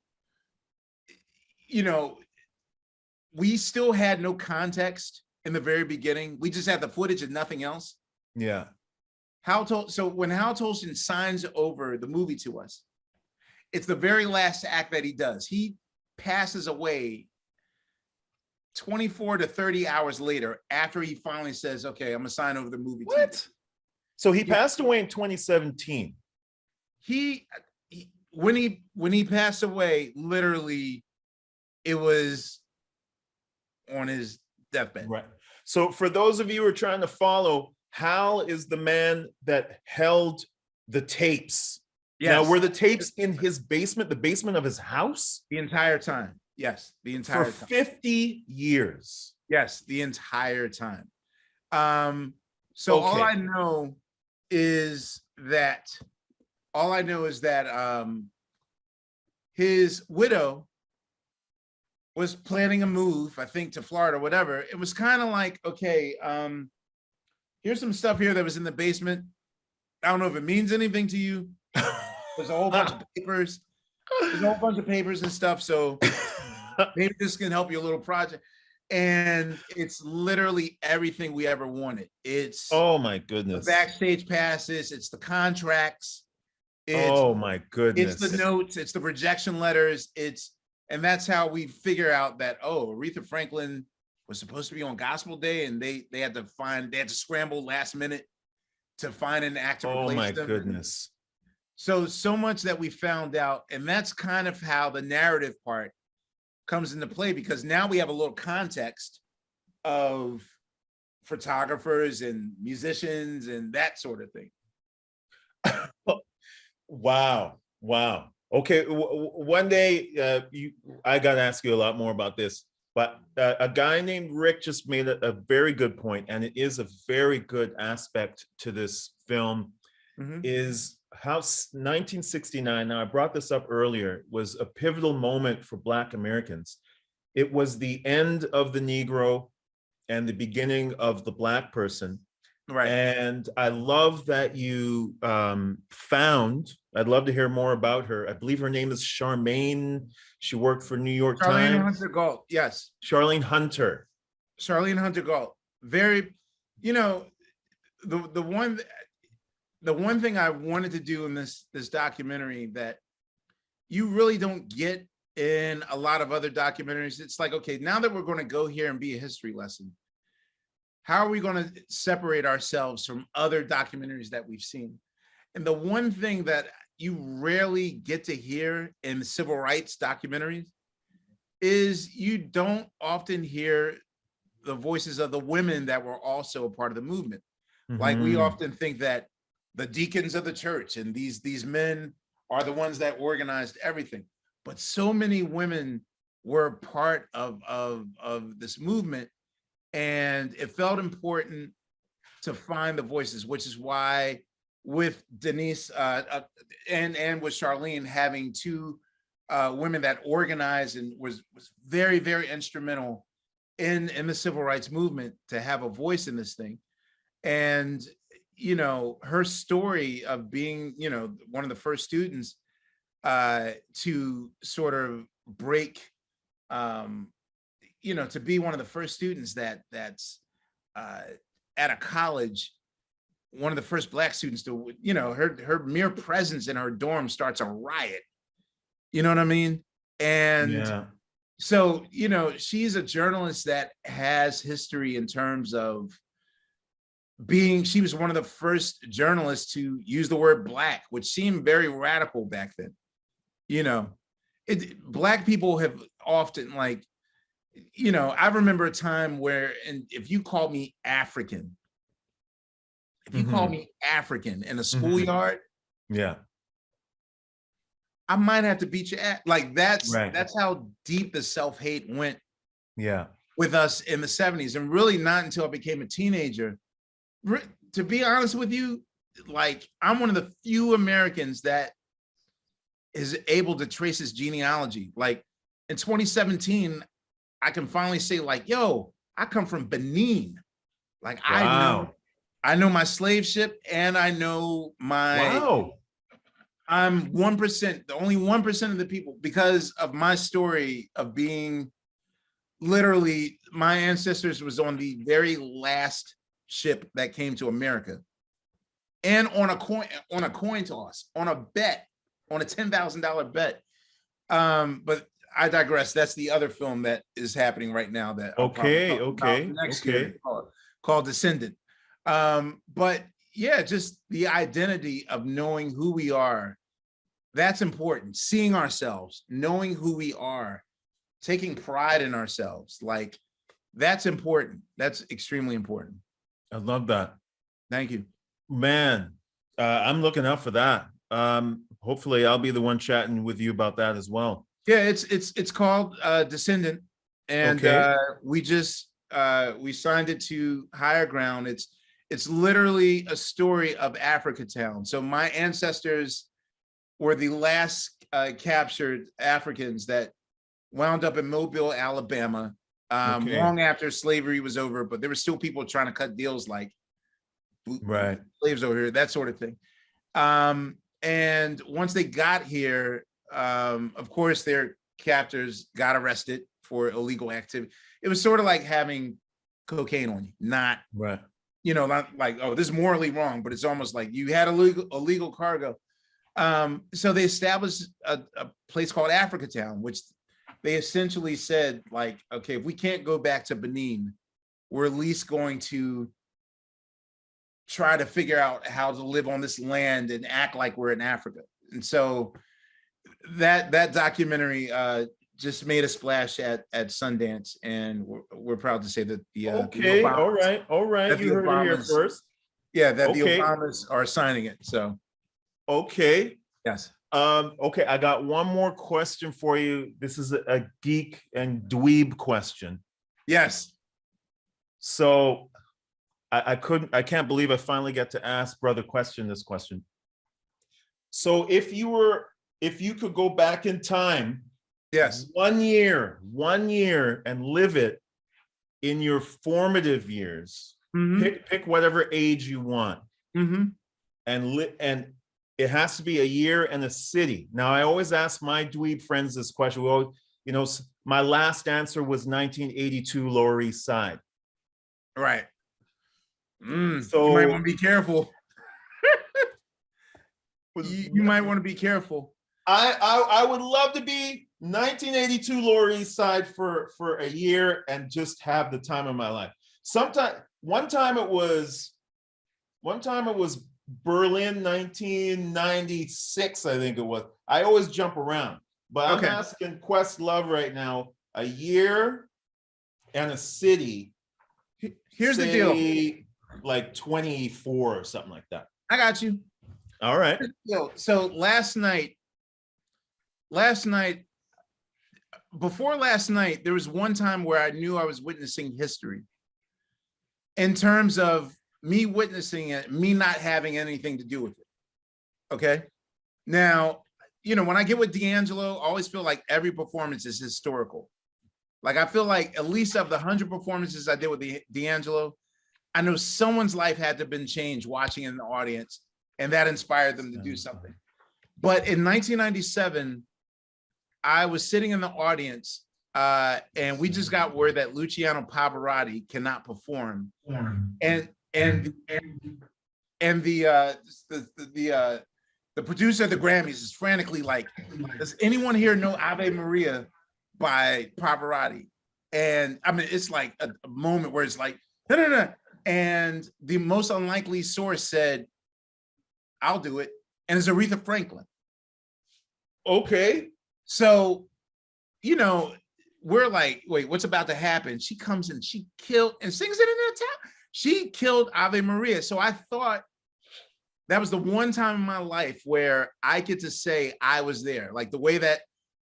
we still had no context in the very beginning. We just had the footage and nothing else. Yeah. So when Hal Tolson signs over the movie to us, it's the very last act that he does. He passes away 24 to 30 hours later after he finally says, okay, I'm gonna sign over the movie. What? So he passed away in 2017. When he passed away, literally, it was on his deathbed. Right. So for those of you who are trying to follow, Hal is the man that held the tapes. Yes. Now, were the tapes in his basement, the basement of his house? The entire time. Yes, the entire time. For 50 years. Yes, the entire time. So all I know is that his widow was planning a move, I think, to Florida, whatever. It was kind of like, okay, here's some stuff here that was in the basement. I don't know if it means anything to you. There's a whole bunch of papers. There's a whole bunch of papers and stuff. So maybe this can help your little project. And it's literally everything we ever wanted. It's oh my goodness. The backstage passes, it's the contracts. Oh my goodness. It's the notes, it's the rejection letters, and that's how we figure out that, Aretha Franklin was supposed to be on Gospel Day, and they had to scramble last minute to find an actor to replace them. Oh my goodness. So much that we found out, and that's kind of how the narrative part comes into play, because now we have a little context of photographers and musicians and that sort of thing. Wow. Okay, one day I got to ask you a lot more about this, but a guy named Rick just made a very good point, and it is a very good aspect to this film, is how 1969, now I brought this up earlier, was a pivotal moment for Black Americans. It was the end of the Negro and the beginning of the Black person. Right. And I love that you I'd love to hear more about her. I believe her name is Charmaine. She worked for New York Times. Charlene Hunter Galt, yes. Charlene Hunter. Charlene Hunter Galt. Very, the one thing I wanted to do in this documentary that you really don't get in a lot of other documentaries, it's like, okay, now that we're going to go here and be a history lesson, how are we going to separate ourselves from other documentaries that we've seen? And the one thing that you rarely get to hear in civil rights documentaries is you don't often hear the voices of the women that were also a part of the movement. Like we Mhm. often think that the deacons of the church and these men are the ones that organized everything, but so many women were part of this movement, and it felt important to find the voices, which is why with Denise and with Charlene having two women that organized and was very, very instrumental in the civil rights movement to have a voice in this thing. And, you know, her story of being, you know, one of the first students to sort of break, you know, to be one of the first students that's at a college, one of the first Black students to, you know, her mere presence in her dorm starts a riot. You know what I mean? And Yeah. so, you know, she's a journalist that has history in terms of being, she was one of the first journalists to use the word Black, which seemed very radical back then. You know, Black people have often, like, you know, I remember a time where, and if you call me African, if you call me African in a schoolyard, Yeah. I might have to beat your ass. Like that's Right. that's how deep the self-hate went Yeah. with us in the 70s. And really not until I became a teenager. To be honest with you, like I'm one of the few Americans that is able to trace his genealogy. Like in 2017, I can finally say, like, yo, I come from Benin. Like Wow. I know my slave ship, and I know my Wow. I'm 1%, the only 1% of the people, because of my story of being literally, my ancestors was on the very last ship that came to America. And on a coin toss, on a bet, on a $10,000 bet. But I digress. That's the other film that is happening right now that I'll probably talk about next year, called Descendant. But yeah, just the identity of knowing who we are. That's important. Seeing ourselves, knowing who we are, taking pride in ourselves. Like that's important. That's extremely important. I love that. Thank you. Man, I'm looking out for that. Hopefully I'll be the one chatting with you about that as well. Yeah, it's called Descendant. And Okay. we just we signed it to Higher Ground. It's literally a story of Africa Town. So my ancestors were the last captured Africans that wound up in Mobile, Alabama, long after slavery was over, but there were still people trying to cut deals like slaves over here, that sort of thing. And once they got here, of course, their captors got arrested for illegal activity. It was sort of like having cocaine on you, not, you know, not like, oh, this is morally wrong, but it's almost like you had illegal cargo. So they established a place called Africa Town, which they essentially said, like, okay, if we can't go back to Benin, we're at least going to try to figure out how to live on this land and act like we're in Africa. And so that documentary just made a splash at Sundance, and we're proud to say that the okay, Obamas, all right, you heard it here first. Yeah, that the Obamas are signing it. So okay, yes. Okay, I got one more question for you. This is a geek and dweeb question. Yes. So I can't believe I finally get to ask Brother Question this question. So if you could go back in time, yes, 1 year and live it in your formative years, pick whatever age you want, and it has to be a year and a city. Now, I always ask my dweeb friends this question. We always, you know, my last answer was 1982 Lower East Side. Right. So you might want to be careful. you might want to be careful. I would love to be 1982 Lower East Side for a year and just have the time of my life. One time it was Berlin, 1996, I think it was. I always jump around, but I'm asking Questlove right now, a year and a city Here's the deal. Like 24 or something like that. I got you. All right. So last night, before last night, there was one time where I knew I was witnessing history in terms of me witnessing it, me not having anything to do with it. Okay. Now, you know, when I get with D'Angelo, I always feel like every performance is historical. Like, I feel like at least of the 100 performances I did with D'Angelo, I know someone's life had to have been changed watching in the audience, and that inspired them to do something. But in 1997, I was sitting in the audience, and we just got word that Luciano Pavarotti cannot perform, and the producer of the Grammys is frantically like, "Does anyone here know Ave Maria by Pavarotti?" And I mean, it's like a moment where it's like, no, no, no. And the most unlikely source said, "I'll do it," and it's Aretha Franklin. Okay. So, you know, we're like, wait, what's about to happen? She comes and she killed and sings it in the town. She killed Ave Maria. So I thought that was the one time in my life where I get to say I was there. Like the way that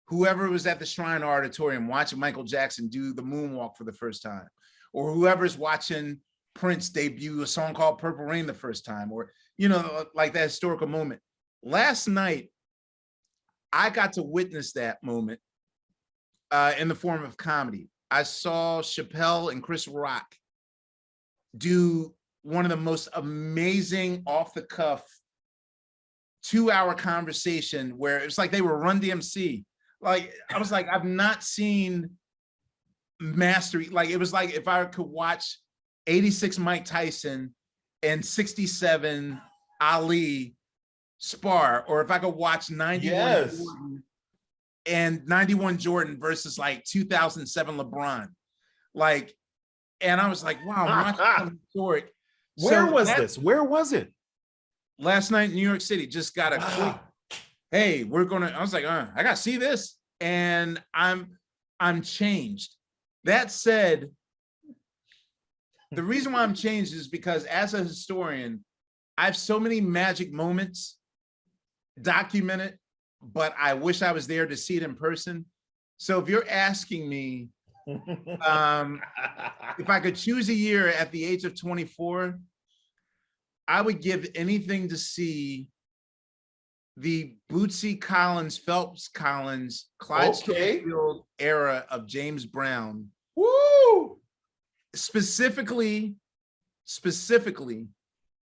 whoever was at the Shrine Auditorium watching Michael Jackson do the moonwalk for the first time, or whoever's watching Prince debut a song called Purple Rain the first time, or, you know, like that historical moment. Last night, I got to witness that moment in the form of comedy. I saw Chappelle and Chris Rock do one of the most amazing off-the-cuff 2-hour conversation where it was like they were Run DMC. Like, I was like, I've not seen mastery. Like, it was like if I could watch 86 Mike Tyson and 67 Ali spar, or if I could watch 91 Jordan and 91 Jordan versus like 2007 LeBron. Like, and I was like, wow, I'm watching something historic. Where was this? Where was it? Last night in New York City. Just got a quick, hey, we're gonna, I was like, I gotta see this. And I'm changed. That said, the reason why I'm changed is because as a historian, I have so many magic moments documented, but I wish I was there to see it in person. So if you're asking me if I could choose a year at the age of 24, I would give anything to see the Bootsy Collins, Phelps Collins, Clyde Schofield era of James Brown. Woo! Specifically,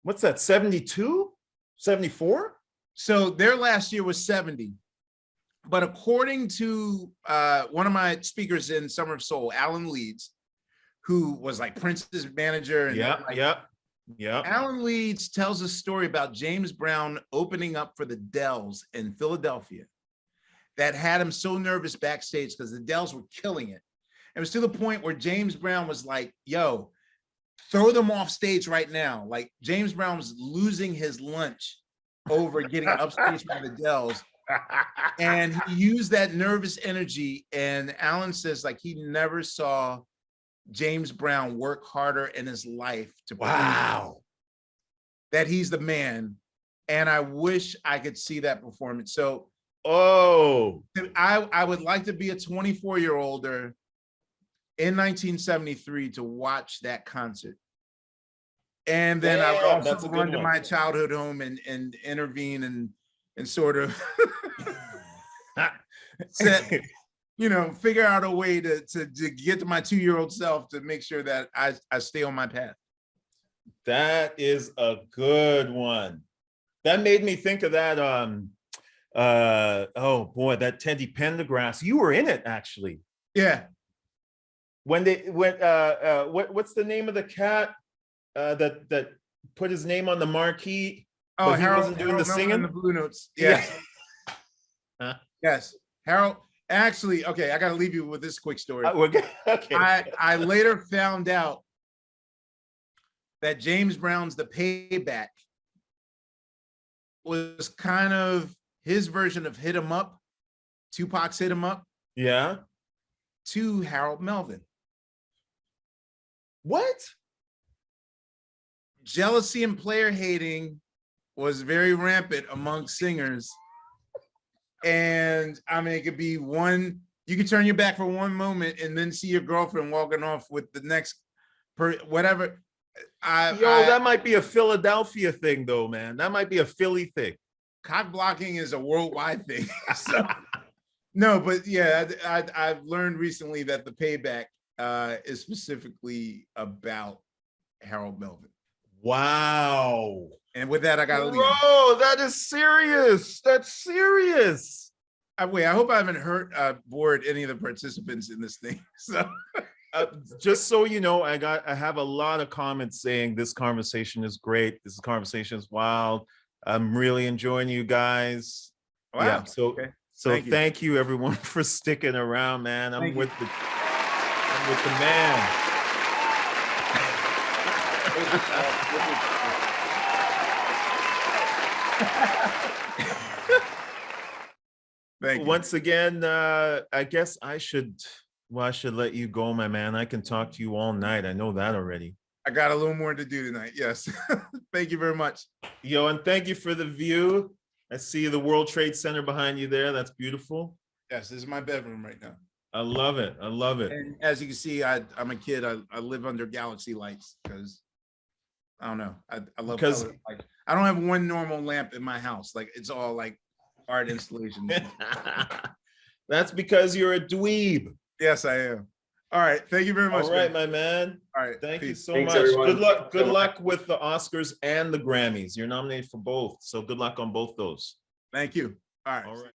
what's that, 72? 74? So their last year was 70. But according to one of my speakers in Summer of Soul, Alan Leeds, who was like Prince's manager. And Alan Leeds tells a story about James Brown opening up for the Dells in Philadelphia that had him so nervous backstage because the Dells were killing it. It was to the point where James Brown was like, yo, throw them off stage right now. Like, James Brown was losing his lunch over getting upstage by the Dells. And he used that nervous energy. And Alan says, like, he never saw James Brown work harder in his life to prove that he's the man. And I wish I could see that performance. So, I would like to be a 24-year-older in 1973 to watch that concert. And then I would also run to my childhood home and intervene and sort of set, you know, figure out a way to get to my 2-year-old self to make sure that I stay on my path. That is a good one. That made me think of that, oh boy, that Teddy Pendergrass. You were in it, actually. Yeah. When what's the name of the cat that put his name on the marquee? Oh, but he Harold wasn't doing the singing. The Blue Notes. Yes. Yes. Harold. Actually, okay, I got to leave you with this quick story. Okay. I later found out that James Brown's The Payback was kind of his version of Hit 'Em Up, Tupac's Hit 'Em Up. Yeah. To Harold Melvin. What? jealousy and player hating was very rampant among singers. And I mean, it could be one, you could turn your back for one moment and then see your girlfriend walking off with the next whatever. That might be a Philadelphia thing though, man. That might be a Philly thing. Cock blocking is a worldwide thing. So, no, but yeah, I've learned recently that the payback is specifically about Harold Melvin. Wow. And with that, I gotta leave. Bro, that is serious. That's serious. Wait, I hope I haven't bored any of the participants in this thing. So just so you know, I have a lot of comments saying this conversation is great. This conversation is wild. I'm really enjoying you guys. Wow. Yeah, so okay. Thank you everyone for sticking around, man. I'm with the man. Thank you. Once again, I guess I should let you go, my man. I can talk to you all night. I know that already. I got a little more to do tonight. Yes. Thank you very much. Yo, and thank you for the view. I see the World Trade Center behind you there. That's beautiful. Yes, this is my bedroom right now. I love it. I love it. And as you can see, I'm a kid. I live under galaxy lights because I don't know. I love color. Like, I don't have one normal lamp in my house. Like it's all like art installations. That's because you're a dweeb. Yes, I am. All right. Thank you very much. All right, my man. All right. Thank you so Thanks, much. everyone. Good luck. Good luck with the Oscars and the Grammys. You're nominated for both. So good luck on both those. Thank you. All right. All right.